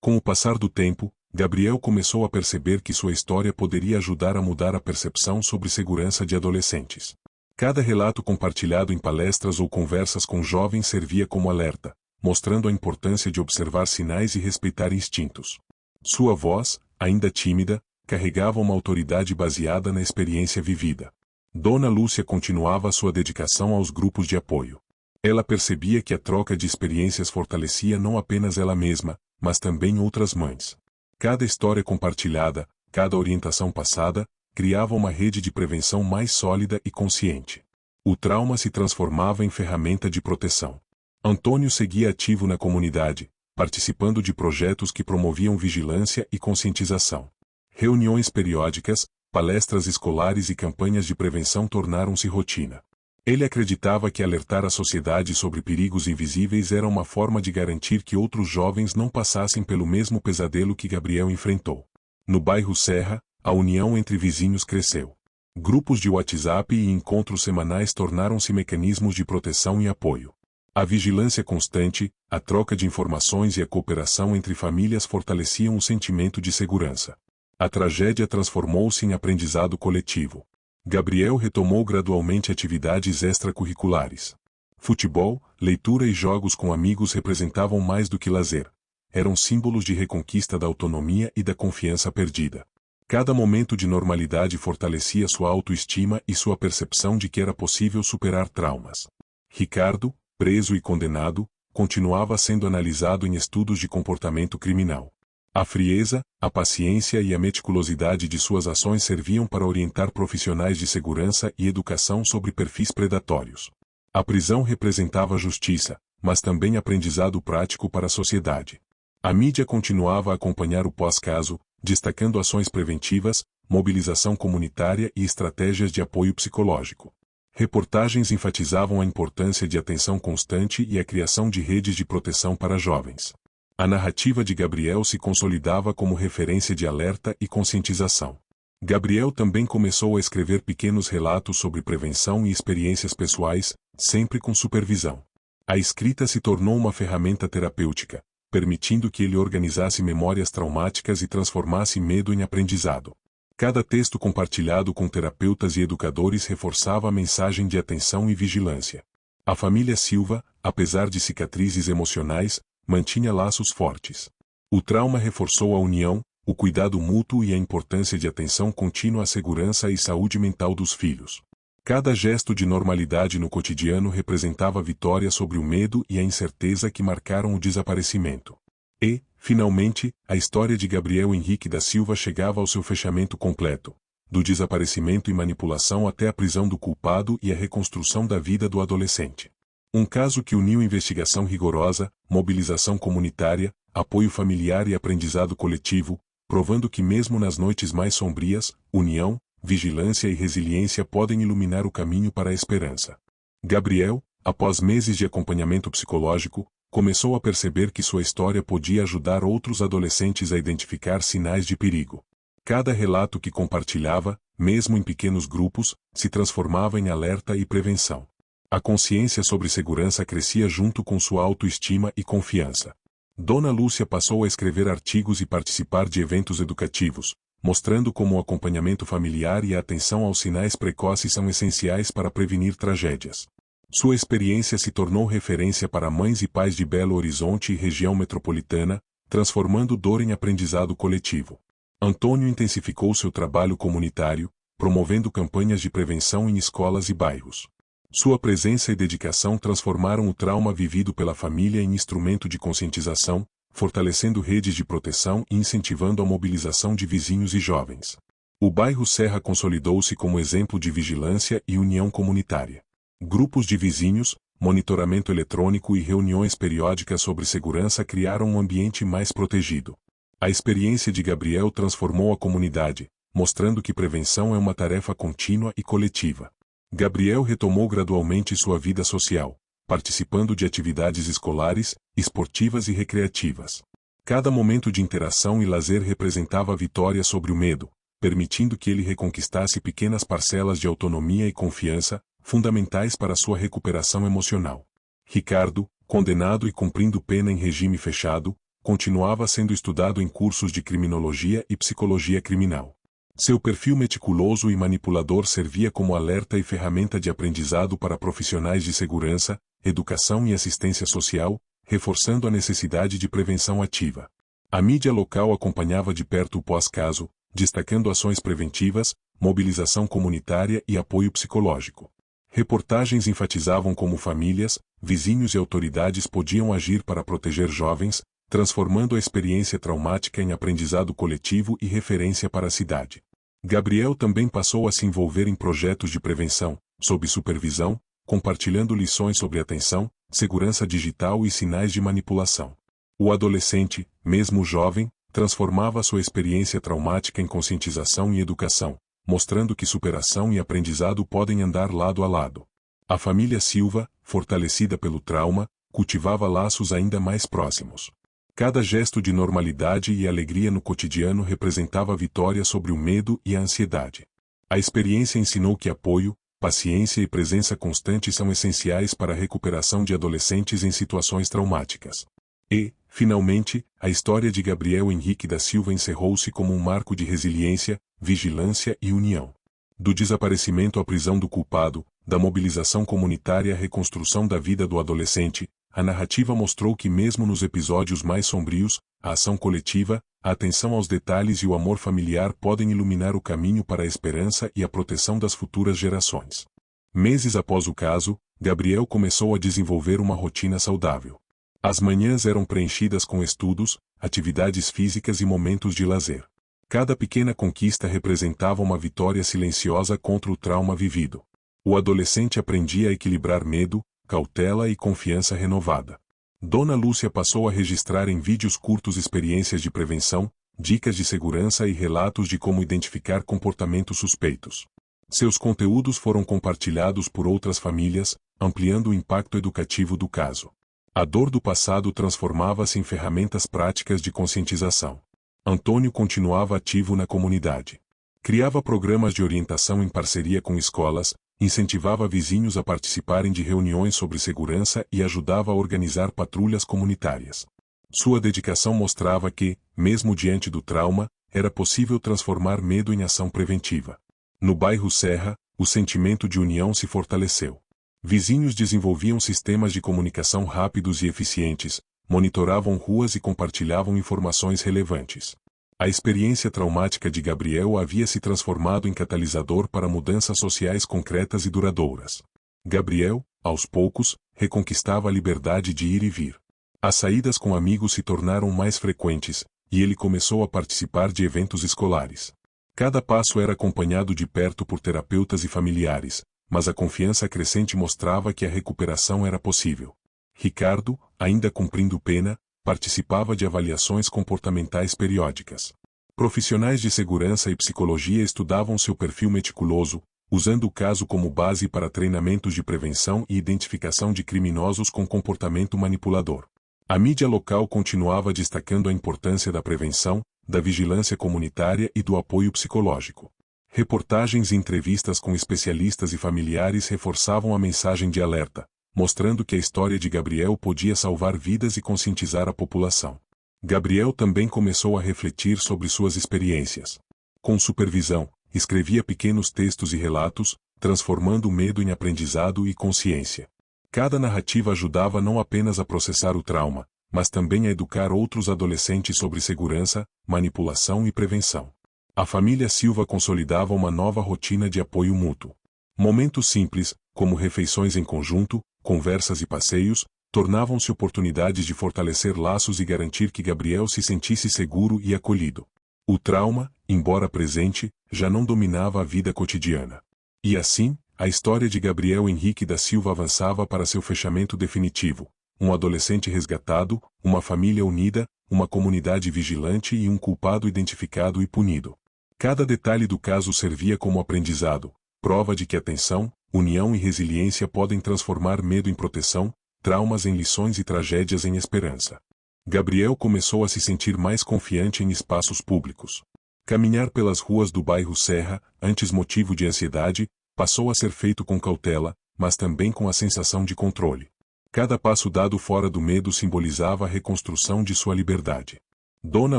Com o passar do tempo, Gabriel começou a perceber que sua história poderia ajudar a mudar a percepção sobre segurança de adolescentes. Cada relato compartilhado em palestras ou conversas com jovens servia como alerta, mostrando a importância de observar sinais e respeitar instintos. Sua voz, ainda tímida, carregava uma autoridade baseada na experiência vivida. Dona Lúcia continuava sua dedicação aos grupos de apoio. Ela percebia que a troca de experiências fortalecia não apenas ela mesma, mas também outras mães. Cada história compartilhada, cada orientação passada, criava uma rede de prevenção mais sólida e consciente. O trauma se transformava em ferramenta de proteção. Antônio seguia ativo na comunidade, participando de projetos que promoviam vigilância e conscientização. Reuniões periódicas, palestras escolares e campanhas de prevenção tornaram-se rotina. Ele acreditava que alertar a sociedade sobre perigos invisíveis era uma forma de garantir que outros jovens não passassem pelo mesmo pesadelo que Gabriel enfrentou. No bairro Serra, a união entre vizinhos cresceu. Grupos de WhatsApp e encontros semanais tornaram-se mecanismos de proteção e apoio. A vigilância constante, a troca de informações e a cooperação entre famílias fortaleciam o sentimento de segurança. A tragédia transformou-se em aprendizado coletivo. Gabriel retomou gradualmente atividades extracurriculares. Futebol, leitura e jogos com amigos representavam mais do que lazer. Eram símbolos de reconquista da autonomia e da confiança perdida. Cada momento de normalidade fortalecia sua autoestima e sua percepção de que era possível superar traumas. Ricardo, preso e condenado, continuava sendo analisado em estudos de comportamento criminal. A frieza, a paciência e a meticulosidade de suas ações serviam para orientar profissionais de segurança e educação sobre perfis predatórios. A prisão representava justiça, mas também aprendizado prático para a sociedade. A mídia continuava a acompanhar o pós-caso, destacando ações preventivas, mobilização comunitária e estratégias de apoio psicológico. Reportagens enfatizavam a importância de atenção constante e a criação de redes de proteção para jovens. A narrativa de Gabriel se consolidava como referência de alerta e conscientização. Gabriel também começou a escrever pequenos relatos sobre prevenção e experiências pessoais, sempre com supervisão. A escrita se tornou uma ferramenta terapêutica, permitindo que ele organizasse memórias traumáticas e transformasse medo em aprendizado. Cada texto compartilhado com terapeutas e educadores reforçava a mensagem de atenção e vigilância. A família Silva, apesar de cicatrizes emocionais, mantinha laços fortes. O trauma reforçou a união, o cuidado mútuo e a importância de atenção contínua à segurança e saúde mental dos filhos. Cada gesto de normalidade no cotidiano representava vitória sobre o medo e a incerteza que marcaram o desaparecimento. E, finalmente, a história de Gabriel Henrique da Silva chegava ao seu fechamento completo, do desaparecimento e manipulação até a prisão do culpado e a reconstrução da vida do adolescente. Um caso que uniu investigação rigorosa, mobilização comunitária, apoio familiar e aprendizado coletivo, provando que mesmo nas noites mais sombrias, união, vigilância e resiliência podem iluminar o caminho para a esperança. Gabriel, após meses de acompanhamento psicológico, começou a perceber que sua história podia ajudar outros adolescentes a identificar sinais de perigo. Cada relato que compartilhava, mesmo em pequenos grupos, se transformava em alerta e prevenção. A consciência sobre segurança crescia junto com sua autoestima e confiança. Dona Lúcia passou a escrever artigos e participar de eventos educativos, mostrando como o acompanhamento familiar e a atenção aos sinais precoces são essenciais para prevenir tragédias. Sua experiência se tornou referência para mães e pais de Belo Horizonte e região metropolitana, transformando dor em aprendizado coletivo. Antônio intensificou seu trabalho comunitário, promovendo campanhas de prevenção em escolas e bairros. Sua presença e dedicação transformaram o trauma vivido pela família em instrumento de conscientização, fortalecendo redes de proteção e incentivando a mobilização de vizinhos e jovens. O bairro Serra consolidou-se como exemplo de vigilância e união comunitária. Grupos de vizinhos, monitoramento eletrônico e reuniões periódicas sobre segurança criaram um ambiente mais protegido. A experiência de Gabriel transformou a comunidade, mostrando que prevenção é uma tarefa contínua e coletiva. Gabriel retomou gradualmente sua vida social, participando de atividades escolares, esportivas e recreativas. Cada momento de interação e lazer representava a vitória sobre o medo, permitindo que ele reconquistasse pequenas parcelas de autonomia e confiança, fundamentais para sua recuperação emocional. Ricardo, condenado e cumprindo pena em regime fechado, continuava sendo estudado em cursos de criminologia e psicologia criminal. Seu perfil meticuloso e manipulador servia como alerta e ferramenta de aprendizado para profissionais de segurança, educação e assistência social, reforçando a necessidade de prevenção ativa. A mídia local acompanhava de perto o pós-caso, destacando ações preventivas, mobilização comunitária e apoio psicológico. Reportagens enfatizavam como famílias, vizinhos e autoridades podiam agir para proteger jovens, transformando a experiência traumática em aprendizado coletivo e referência para a cidade. Gabriel também passou a se envolver em projetos de prevenção, sob supervisão, compartilhando lições sobre atenção, segurança digital e sinais de manipulação. O adolescente, mesmo jovem, transformava sua experiência traumática em conscientização e educação, mostrando que superação e aprendizado podem andar lado a lado. A família Silva, fortalecida pelo trauma, cultivava laços ainda mais próximos. Cada gesto de normalidade e alegria no cotidiano representava vitória sobre o medo e a ansiedade. A experiência ensinou que apoio, paciência e presença constante são essenciais para a recuperação de adolescentes em situações traumáticas. E, finalmente, a história de Gabriel Henrique da Silva encerrou-se como um marco de resiliência, vigilância e união. Do desaparecimento à prisão do culpado, da mobilização comunitária à reconstrução da vida do adolescente, a narrativa mostrou que mesmo nos episódios mais sombrios, a ação coletiva, a atenção aos detalhes e o amor familiar podem iluminar o caminho para a esperança e a proteção das futuras gerações. Meses após o caso, Gabriel começou a desenvolver uma rotina saudável. As manhãs eram preenchidas com estudos, atividades físicas e momentos de lazer. Cada pequena conquista representava uma vitória silenciosa contra o trauma vivido. O adolescente aprendia a equilibrar medo, cautela e confiança renovada. Dona Lúcia passou a registrar em vídeos curtos experiências de prevenção, dicas de segurança e relatos de como identificar comportamentos suspeitos. Seus conteúdos foram compartilhados por outras famílias, ampliando o impacto educativo do caso. A dor do passado transformava-se em ferramentas práticas de conscientização. Antônio continuava ativo na comunidade. Criava programas de orientação em parceria com escolas, incentivava vizinhos a participarem de reuniões sobre segurança e ajudava a organizar patrulhas comunitárias. Sua dedicação mostrava que, mesmo diante do trauma, era possível transformar medo em ação preventiva. No bairro Serra, o sentimento de união se fortaleceu. Vizinhos desenvolviam sistemas de comunicação rápidos e eficientes, monitoravam ruas e compartilhavam informações relevantes. A experiência traumática de Gabriel havia se transformado em catalisador para mudanças sociais concretas e duradouras. Gabriel, aos poucos, reconquistava a liberdade de ir e vir. As saídas com amigos se tornaram mais frequentes, e ele começou a participar de eventos escolares. Cada passo era acompanhado de perto por terapeutas e familiares, mas a confiança crescente mostrava que a recuperação era possível. Ricardo, ainda cumprindo pena, participava de avaliações comportamentais periódicas. Profissionais de segurança e psicologia estudavam seu perfil meticuloso, usando o caso como base para treinamentos de prevenção e identificação de criminosos com comportamento manipulador. A mídia local continuava destacando a importância da prevenção, da vigilância comunitária e do apoio psicológico. Reportagens e entrevistas com especialistas e familiares reforçavam a mensagem de alerta, mostrando que a história de Gabriel podia salvar vidas e conscientizar a população. Gabriel também começou a refletir sobre suas experiências. Com supervisão, escrevia pequenos textos e relatos, transformando o medo em aprendizado e consciência. Cada narrativa ajudava não apenas a processar o trauma, mas também a educar outros adolescentes sobre segurança, manipulação e prevenção. A família Silva consolidava uma nova rotina de apoio mútuo. Momentos simples, como refeições em conjunto, conversas e passeios, tornavam-se oportunidades de fortalecer laços e garantir que Gabriel se sentisse seguro e acolhido. O trauma, embora presente, já não dominava a vida cotidiana. E assim, a história de Gabriel Henrique da Silva avançava para seu fechamento definitivo. Um adolescente resgatado, uma família unida, uma comunidade vigilante e um culpado identificado e punido. Cada detalhe do caso servia como aprendizado, prova de que atenção, união e resiliência podem transformar medo em proteção, traumas em lições e tragédias em esperança. Gabriel começou a se sentir mais confiante em espaços públicos. Caminhar pelas ruas do bairro Serra, antes motivo de ansiedade, passou a ser feito com cautela, mas também com a sensação de controle. Cada passo dado fora do medo simbolizava a reconstrução de sua liberdade. Dona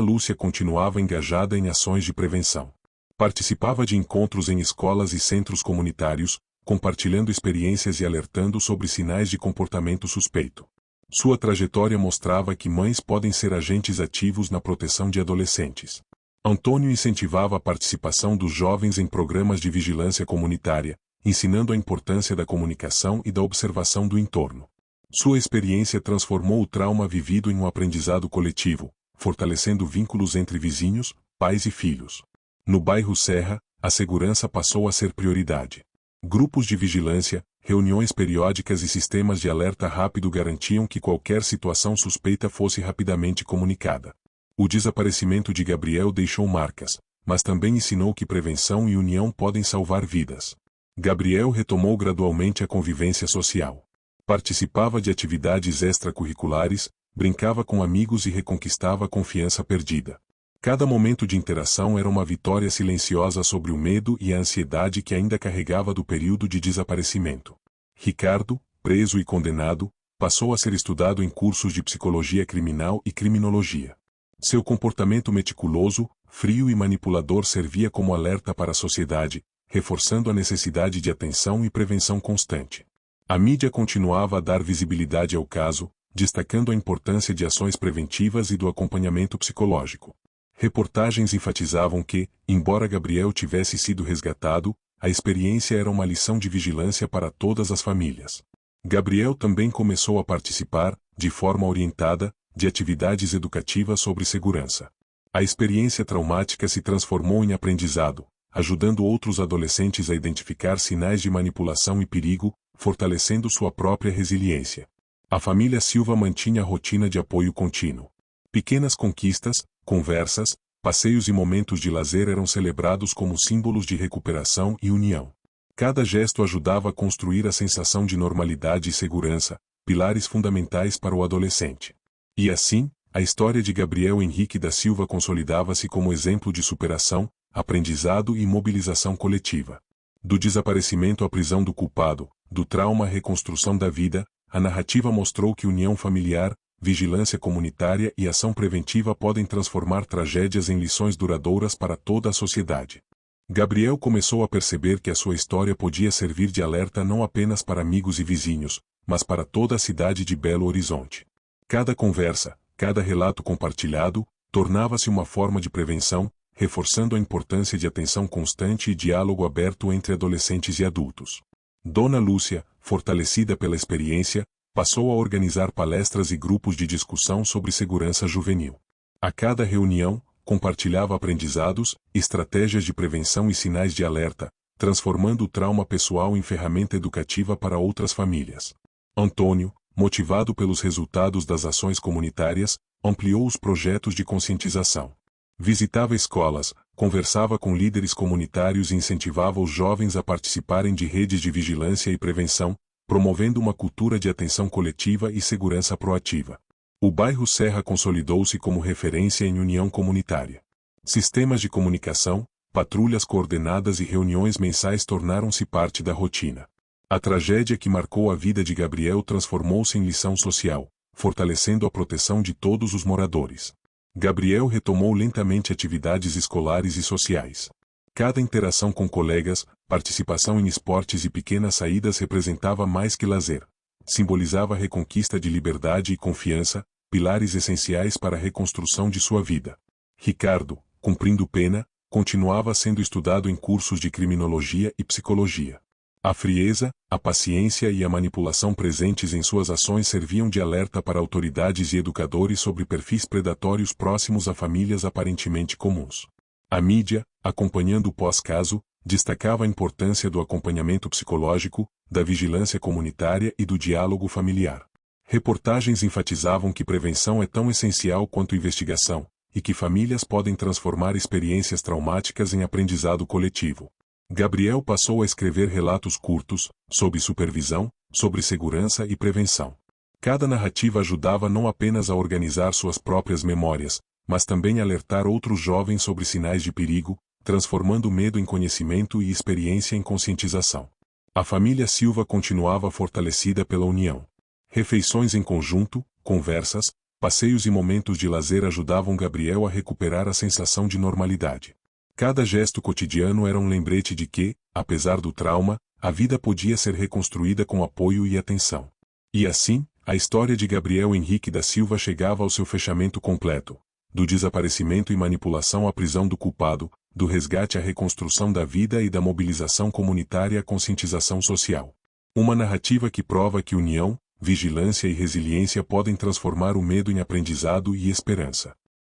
Lúcia continuava engajada em ações de prevenção. Participava de encontros em escolas e centros comunitários, compartilhando experiências e alertando sobre sinais de comportamento suspeito. Sua trajetória mostrava que mães podem ser agentes ativos na proteção de adolescentes. Antônio incentivava a participação dos jovens em programas de vigilância comunitária, ensinando a importância da comunicação e da observação do entorno. Sua experiência transformou o trauma vivido em um aprendizado coletivo, fortalecendo vínculos entre vizinhos, pais e filhos. No bairro Serra, a segurança passou a ser prioridade. Grupos de vigilância, reuniões periódicas e sistemas de alerta rápido garantiam que qualquer situação suspeita fosse rapidamente comunicada. O desaparecimento de Gabriel deixou marcas, mas também ensinou que prevenção e união podem salvar vidas. Gabriel retomou gradualmente a convivência social. Participava de atividades extracurriculares, brincava com amigos e reconquistava a confiança perdida. Cada momento de interação era uma vitória silenciosa sobre o medo e a ansiedade que ainda carregava do período de desaparecimento. Ricardo, preso e condenado, passou a ser estudado em cursos de psicologia criminal e criminologia. Seu comportamento meticuloso, frio e manipulador servia como alerta para a sociedade, reforçando a necessidade de atenção e prevenção constante. A mídia continuava a dar visibilidade ao caso, destacando a importância de ações preventivas e do acompanhamento psicológico. Reportagens enfatizavam que, embora Gabriel tivesse sido resgatado, a experiência era uma lição de vigilância para todas as famílias. Gabriel também começou a participar, de forma orientada, de atividades educativas sobre segurança. A experiência traumática se transformou em aprendizado, ajudando outros adolescentes a identificar sinais de manipulação e perigo, fortalecendo sua própria resiliência. A família Silva mantinha a rotina de apoio contínuo. Pequenas conquistas, conversas, passeios e momentos de lazer eram celebrados como símbolos de recuperação e união. Cada gesto ajudava a construir a sensação de normalidade e segurança, pilares fundamentais para o adolescente. E assim, a história de Gabriel Henrique da Silva consolidava-se como exemplo de superação, aprendizado e mobilização coletiva. Do desaparecimento à prisão do culpado, do trauma à reconstrução da vida, a narrativa mostrou que união familiar, vigilância comunitária e ação preventiva podem transformar tragédias em lições duradouras para toda a sociedade. Gabriel começou a perceber que a sua história podia servir de alerta não apenas para amigos e vizinhos, mas para toda a cidade de Belo Horizonte. Cada conversa, cada relato compartilhado, tornava-se uma forma de prevenção, reforçando a importância de atenção constante e diálogo aberto entre adolescentes e adultos. Dona Lúcia, fortalecida pela experiência, passou a organizar palestras e grupos de discussão sobre segurança juvenil. A cada reunião, compartilhava aprendizados, estratégias de prevenção e sinais de alerta, transformando o trauma pessoal em ferramenta educativa para outras famílias. Antônio, motivado pelos resultados das ações comunitárias, ampliou os projetos de conscientização. Visitava escolas, conversava com líderes comunitários e incentivava os jovens a participarem de redes de vigilância e prevenção, promovendo uma cultura de atenção coletiva e segurança proativa. O bairro Serra consolidou-se como referência em união comunitária. Sistemas de comunicação, patrulhas coordenadas e reuniões mensais tornaram-se parte da rotina. A tragédia que marcou a vida de Gabriel transformou-se em lição social, fortalecendo a proteção de todos os moradores. Gabriel retomou lentamente atividades escolares e sociais. Cada interação com colegas, participação em esportes e pequenas saídas representava mais que lazer. Simbolizava a reconquista de liberdade e confiança, pilares essenciais para a reconstrução de sua vida. Ricardo, cumprindo pena, continuava sendo estudado em cursos de criminologia e psicologia. A frieza, a paciência e a manipulação presentes em suas ações serviam de alerta para autoridades e educadores sobre perfis predatórios próximos a famílias aparentemente comuns. A mídia, acompanhando o pós-caso, destacava a importância do acompanhamento psicológico, da vigilância comunitária e do diálogo familiar. Reportagens enfatizavam que prevenção é tão essencial quanto investigação, e que famílias podem transformar experiências traumáticas em aprendizado coletivo. Gabriel passou a escrever relatos curtos, sob supervisão, sobre segurança e prevenção. Cada narrativa ajudava não apenas a organizar suas próprias memórias, mas também a alertar outros jovens sobre sinais de perigo, transformando medo em conhecimento e experiência em conscientização. A família Silva continuava fortalecida pela união. Refeições em conjunto, conversas, passeios e momentos de lazer ajudavam Gabriel a recuperar a sensação de normalidade. Cada gesto cotidiano era um lembrete de que, apesar do trauma, a vida podia ser reconstruída com apoio e atenção. E assim, a história de Gabriel Henrique da Silva chegava ao seu fechamento completo. Do desaparecimento e manipulação à prisão do culpado, do resgate à reconstrução da vida e da mobilização comunitária à conscientização social. Uma narrativa que prova que união, vigilância e resiliência podem transformar o medo em aprendizado e esperança.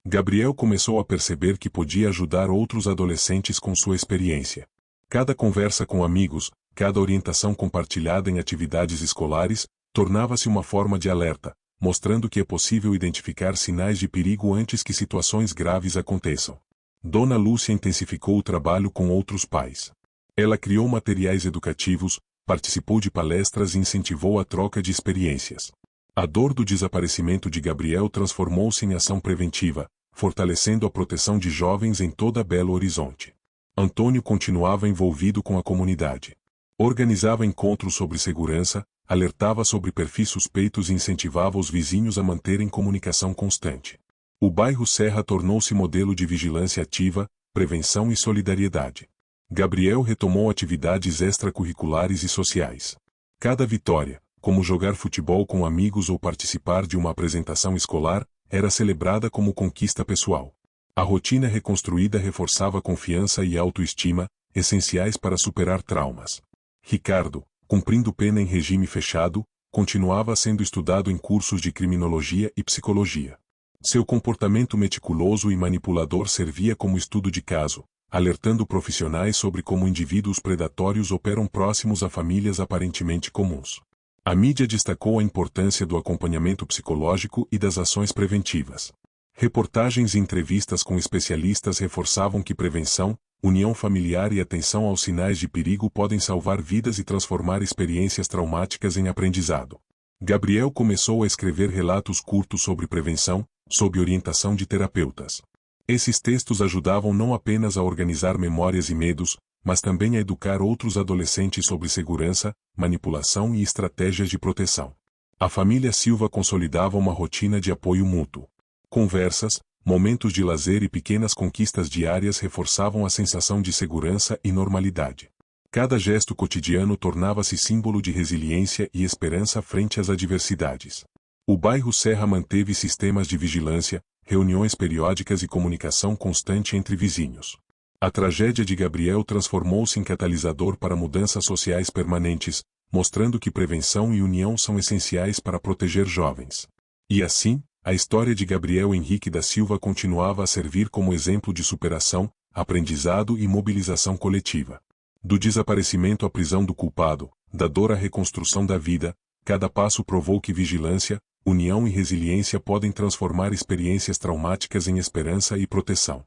Gabriel começou a perceber que podia ajudar outros adolescentes com sua experiência. Cada conversa com amigos, cada orientação compartilhada em atividades escolares, tornava-se uma forma de alerta, mostrando que é possível identificar sinais de perigo antes que situações graves aconteçam. Dona Lúcia intensificou o trabalho com outros pais. Ela criou materiais educativos, participou de palestras e incentivou a troca de experiências. A dor do desaparecimento de Gabriel transformou-se em ação preventiva, fortalecendo a proteção de jovens em toda Belo Horizonte. Antônio continuava envolvido com a comunidade. Organizava encontros sobre segurança, alertava sobre perfis suspeitos e incentivava os vizinhos a manterem comunicação constante. O bairro Serra tornou-se modelo de vigilância ativa, prevenção e solidariedade. Gabriel retomou atividades extracurriculares e sociais. Cada vitória, como jogar futebol com amigos ou participar de uma apresentação escolar, era celebrada como conquista pessoal. A rotina reconstruída reforçava confiança e autoestima, essenciais para superar traumas. Ricardo, cumprindo pena em regime fechado, continuava sendo estudado em cursos de criminologia e psicologia. Seu comportamento meticuloso e manipulador servia como estudo de caso, alertando profissionais sobre como indivíduos predatórios operam próximos a famílias aparentemente comuns. A mídia destacou a importância do acompanhamento psicológico e das ações preventivas. Reportagens e entrevistas com especialistas reforçavam que prevenção, união familiar e atenção aos sinais de perigo podem salvar vidas e transformar experiências traumáticas em aprendizado. Gabriel começou a escrever relatos curtos sobre prevenção, sob orientação de terapeutas. Esses textos ajudavam não apenas a organizar memórias e medos, mas também a educar outros adolescentes sobre segurança, manipulação e estratégias de proteção. A família Silva consolidava uma rotina de apoio mútuo. Conversas, momentos de lazer e pequenas conquistas diárias reforçavam a sensação de segurança e normalidade. Cada gesto cotidiano tornava-se símbolo de resiliência e esperança frente às adversidades. O bairro Serra manteve sistemas de vigilância, reuniões periódicas e comunicação constante entre vizinhos. A tragédia de Gabriel transformou-se em catalisador para mudanças sociais permanentes, mostrando que prevenção e união são essenciais para proteger jovens. E assim, a história de Gabriel Henrique da Silva continuava a servir como exemplo de superação, aprendizado e mobilização coletiva. Do desaparecimento à prisão do culpado, da dor à reconstrução da vida, cada passo provou que vigilância, união e resiliência podem transformar experiências traumáticas em esperança e proteção.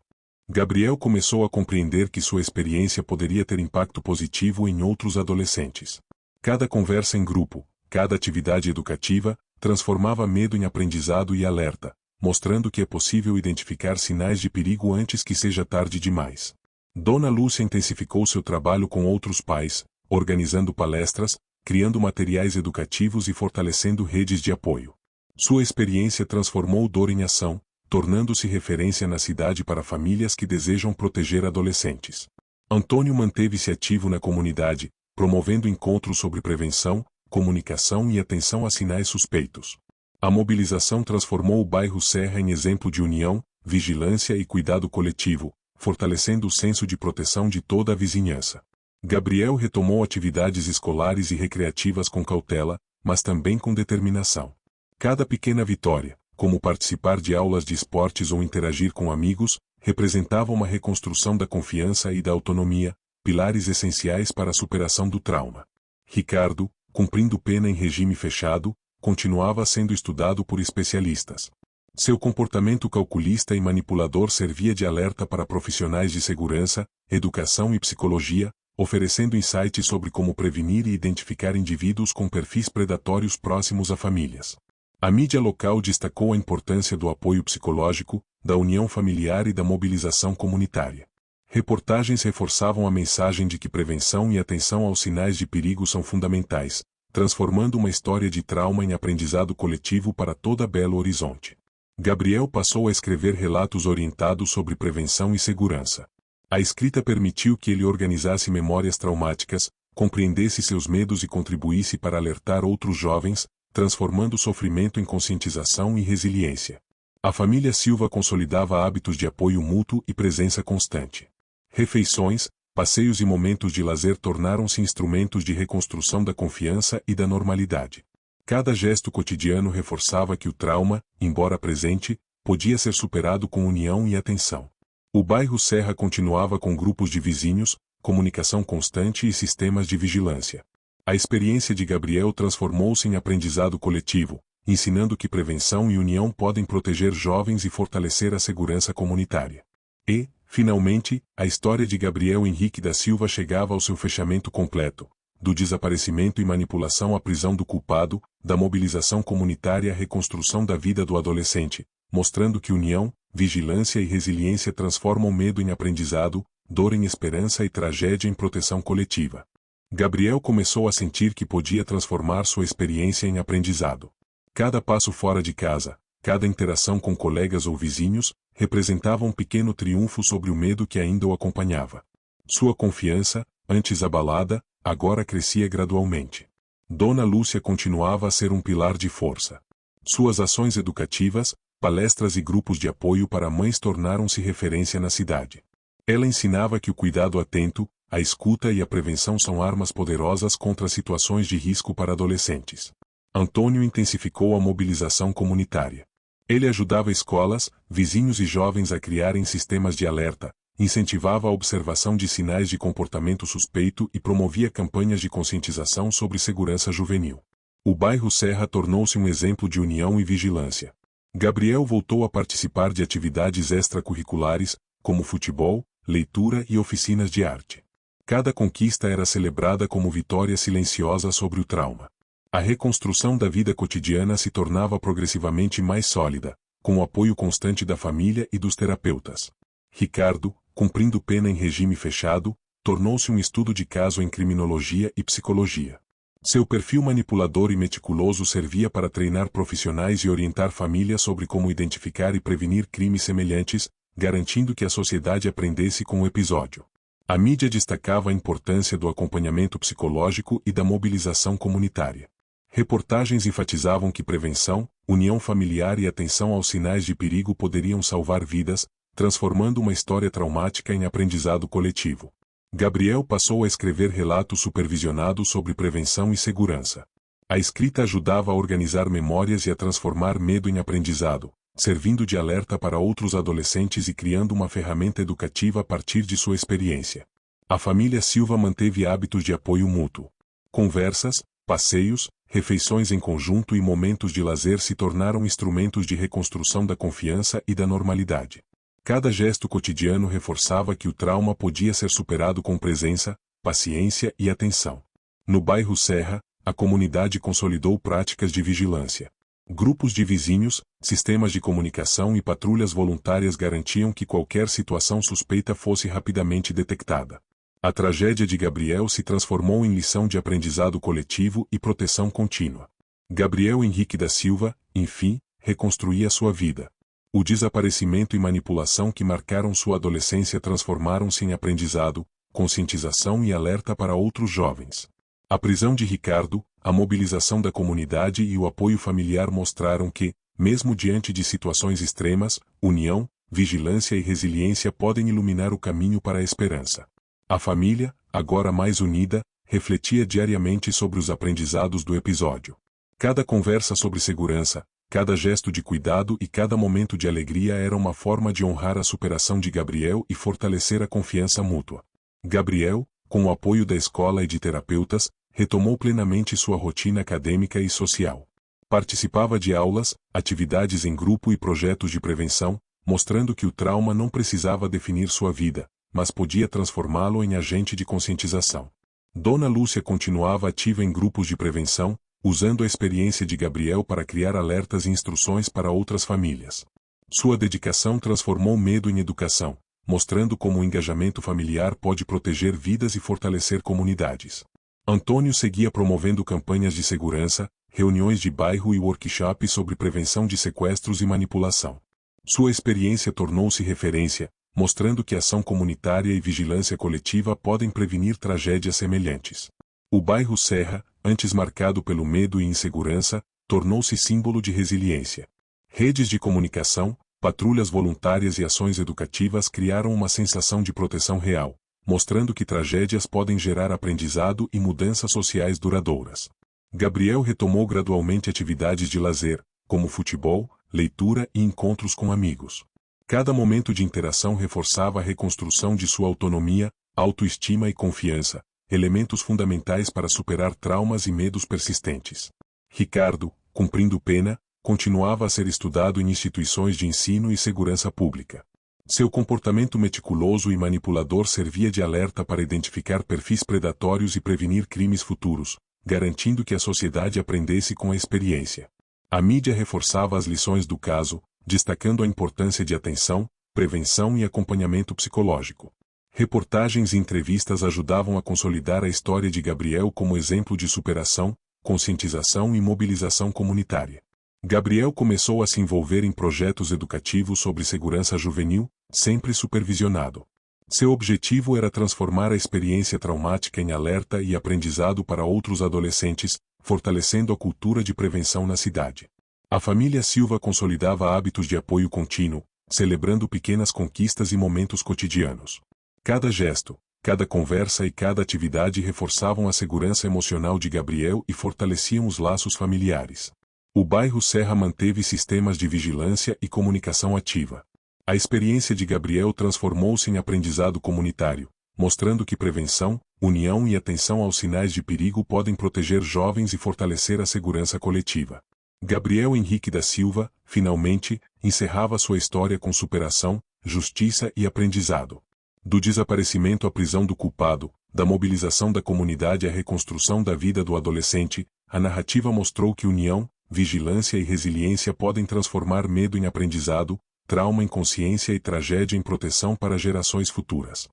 Gabriel começou a compreender que sua experiência poderia ter impacto positivo em outros adolescentes. Cada conversa em grupo, cada atividade educativa, transformava medo em aprendizado e alerta, mostrando que é possível identificar sinais de perigo antes que seja tarde demais. Dona Lúcia intensificou seu trabalho com outros pais, organizando palestras, criando materiais educativos e fortalecendo redes de apoio. Sua experiência transformou dor em ação, tornando-se referência na cidade para famílias que desejam proteger adolescentes. Antônio manteve-se ativo na comunidade, promovendo encontros sobre prevenção, comunicação e atenção a sinais suspeitos. A mobilização transformou o bairro Serra em exemplo de união, vigilância e cuidado coletivo, fortalecendo o senso de proteção de toda a vizinhança. Gabriel retomou atividades escolares e recreativas com cautela, mas também com determinação. Cada pequena vitória, como participar de aulas de esportes ou interagir com amigos, representava uma reconstrução da confiança e da autonomia, pilares essenciais para a superação do trauma. Ricardo, cumprindo pena em regime fechado, continuava sendo estudado por especialistas. Seu comportamento calculista e manipulador servia de alerta para profissionais de segurança, educação e psicologia, oferecendo insights sobre como prevenir e identificar indivíduos com perfis predatórios próximos a famílias. A mídia local destacou a importância do apoio psicológico, da união familiar e da mobilização comunitária. Reportagens reforçavam a mensagem de que prevenção e atenção aos sinais de perigo são fundamentais, transformando uma história de trauma em aprendizado coletivo para toda Belo Horizonte. Gabriel passou a escrever relatos orientados sobre prevenção e segurança. A escrita permitiu que ele organizasse memórias traumáticas, compreendesse seus medos e contribuísse para alertar outros jovens, transformando o sofrimento em conscientização e resiliência. A família Silva consolidava hábitos de apoio mútuo e presença constante. Refeições, passeios e momentos de lazer tornaram-se instrumentos de reconstrução da confiança e da normalidade. Cada gesto cotidiano reforçava que o trauma, embora presente, podia ser superado com união e atenção. O bairro Serra continuava com grupos de vizinhos, comunicação constante e sistemas de vigilância. A experiência de Gabriel transformou-se em aprendizado coletivo, ensinando que prevenção e união podem proteger jovens e fortalecer a segurança comunitária. E, finalmente, a história de Gabriel Henrique da Silva chegava ao seu fechamento completo, do desaparecimento e manipulação à prisão do culpado, da mobilização comunitária à reconstrução da vida do adolescente, mostrando que união, vigilância e resiliência transformam medo em aprendizado, dor em esperança e tragédia em proteção coletiva. Gabriel começou a sentir que podia transformar sua experiência em aprendizado. Cada passo fora de casa, cada interação com colegas ou vizinhos, representava um pequeno triunfo sobre o medo que ainda o acompanhava. Sua confiança, antes abalada, agora crescia gradualmente. Dona Lúcia continuava a ser um pilar de força. Suas ações educativas, palestras e grupos de apoio para mães tornaram-se referência na cidade. Ela ensinava que o cuidado atento, a escuta e a prevenção são armas poderosas contra situações de risco para adolescentes. Antônio intensificou a mobilização comunitária. Ele ajudava escolas, vizinhos e jovens a criarem sistemas de alerta, incentivava a observação de sinais de comportamento suspeito e promovia campanhas de conscientização sobre segurança juvenil. O bairro Serra tornou-se um exemplo de união e vigilância. Gabriel voltou a participar de atividades extracurriculares, como futebol, leitura e oficinas de arte. Cada conquista era celebrada como vitória silenciosa sobre o trauma. A reconstrução da vida cotidiana se tornava progressivamente mais sólida, com o apoio constante da família e dos terapeutas. Ricardo, cumprindo pena em regime fechado, tornou-se um estudo de caso em criminologia e psicologia. Seu perfil manipulador e meticuloso servia para treinar profissionais e orientar famílias sobre como identificar e prevenir crimes semelhantes, garantindo que a sociedade aprendesse com o episódio. A mídia destacava a importância do acompanhamento psicológico e da mobilização comunitária. Reportagens enfatizavam que prevenção, união familiar e atenção aos sinais de perigo poderiam salvar vidas, transformando uma história traumática em aprendizado coletivo. Gabriel passou a escrever relatos supervisionados sobre prevenção e segurança. A escrita ajudava a organizar memórias e a transformar medo em aprendizado, servindo de alerta para outros adolescentes e criando uma ferramenta educativa a partir de sua experiência. A família Silva manteve hábitos de apoio mútuo. Conversas, passeios, refeições em conjunto e momentos de lazer se tornaram instrumentos de reconstrução da confiança e da normalidade. Cada gesto cotidiano reforçava que o trauma podia ser superado com presença, paciência e atenção. No bairro Serra, a comunidade consolidou práticas de vigilância. Grupos de vizinhos, sistemas de comunicação e patrulhas voluntárias garantiam que qualquer situação suspeita fosse rapidamente detectada. A tragédia de Gabriel se transformou em lição de aprendizado coletivo e proteção contínua. Gabriel Henrique da Silva, enfim, reconstruía sua vida. O desaparecimento e manipulação que marcaram sua adolescência transformaram-se em aprendizado, conscientização e alerta para outros jovens. A prisão de Ricardo, a mobilização da comunidade e o apoio familiar mostraram que, mesmo diante de situações extremas, união, vigilância e resiliência podem iluminar o caminho para a esperança. A família, agora mais unida, refletia diariamente sobre os aprendizados do episódio. Cada conversa sobre segurança, cada gesto de cuidado e cada momento de alegria era uma forma de honrar a superação de Gabriel e fortalecer a confiança mútua. Gabriel, com o apoio da escola e de terapeutas, retomou plenamente sua rotina acadêmica e social. Participava de aulas, atividades em grupo e projetos de prevenção, mostrando que o trauma não precisava definir sua vida, mas podia transformá-lo em agente de conscientização. Dona Lúcia continuava ativa em grupos de prevenção, usando a experiência de Gabriel para criar alertas e instruções para outras famílias. Sua dedicação transformou medo em educação, mostrando como o engajamento familiar pode proteger vidas e fortalecer comunidades. Antônio seguia promovendo campanhas de segurança, reuniões de bairro e workshops sobre prevenção de sequestros e manipulação. Sua experiência tornou-se referência, mostrando que ação comunitária e vigilância coletiva podem prevenir tragédias semelhantes. O bairro Serra, antes marcado pelo medo e insegurança, tornou-se símbolo de resiliência. Redes de comunicação, patrulhas voluntárias e ações educativas criaram uma sensação de proteção real, mostrando que tragédias podem gerar aprendizado e mudanças sociais duradouras. Gabriel retomou gradualmente atividades de lazer, como futebol, leitura e encontros com amigos. Cada momento de interação reforçava a reconstrução de sua autonomia, autoestima e confiança, elementos fundamentais para superar traumas e medos persistentes. Ricardo, cumprindo pena, continuava a ser estudado em instituições de ensino e segurança pública. Seu comportamento meticuloso e manipulador servia de alerta para identificar perfis predatórios e prevenir crimes futuros, garantindo que a sociedade aprendesse com a experiência. A mídia reforçava as lições do caso, destacando a importância de atenção, prevenção e acompanhamento psicológico. Reportagens e entrevistas ajudavam a consolidar a história de Gabriel como exemplo de superação, conscientização e mobilização comunitária. Gabriel começou a se envolver em projetos educativos sobre segurança juvenil, sempre supervisionado. Seu objetivo era transformar a experiência traumática em alerta e aprendizado para outros adolescentes, fortalecendo a cultura de prevenção na cidade. A família Silva consolidava hábitos de apoio contínuo, celebrando pequenas conquistas e momentos cotidianos. Cada gesto, cada conversa e cada atividade reforçavam a segurança emocional de Gabriel e fortaleciam os laços familiares. O bairro Serra manteve sistemas de vigilância e comunicação ativa. A experiência de Gabriel transformou-se em aprendizado comunitário, mostrando que prevenção, união e atenção aos sinais de perigo podem proteger jovens e fortalecer a segurança coletiva. Gabriel Henrique da Silva, finalmente, encerrava sua história com superação, justiça e aprendizado. Do desaparecimento à prisão do culpado, da mobilização da comunidade à reconstrução da vida do adolescente, a narrativa mostrou que união, vigilância e resiliência podem transformar medo em aprendizado, trauma em consciência e tragédia em proteção para gerações futuras.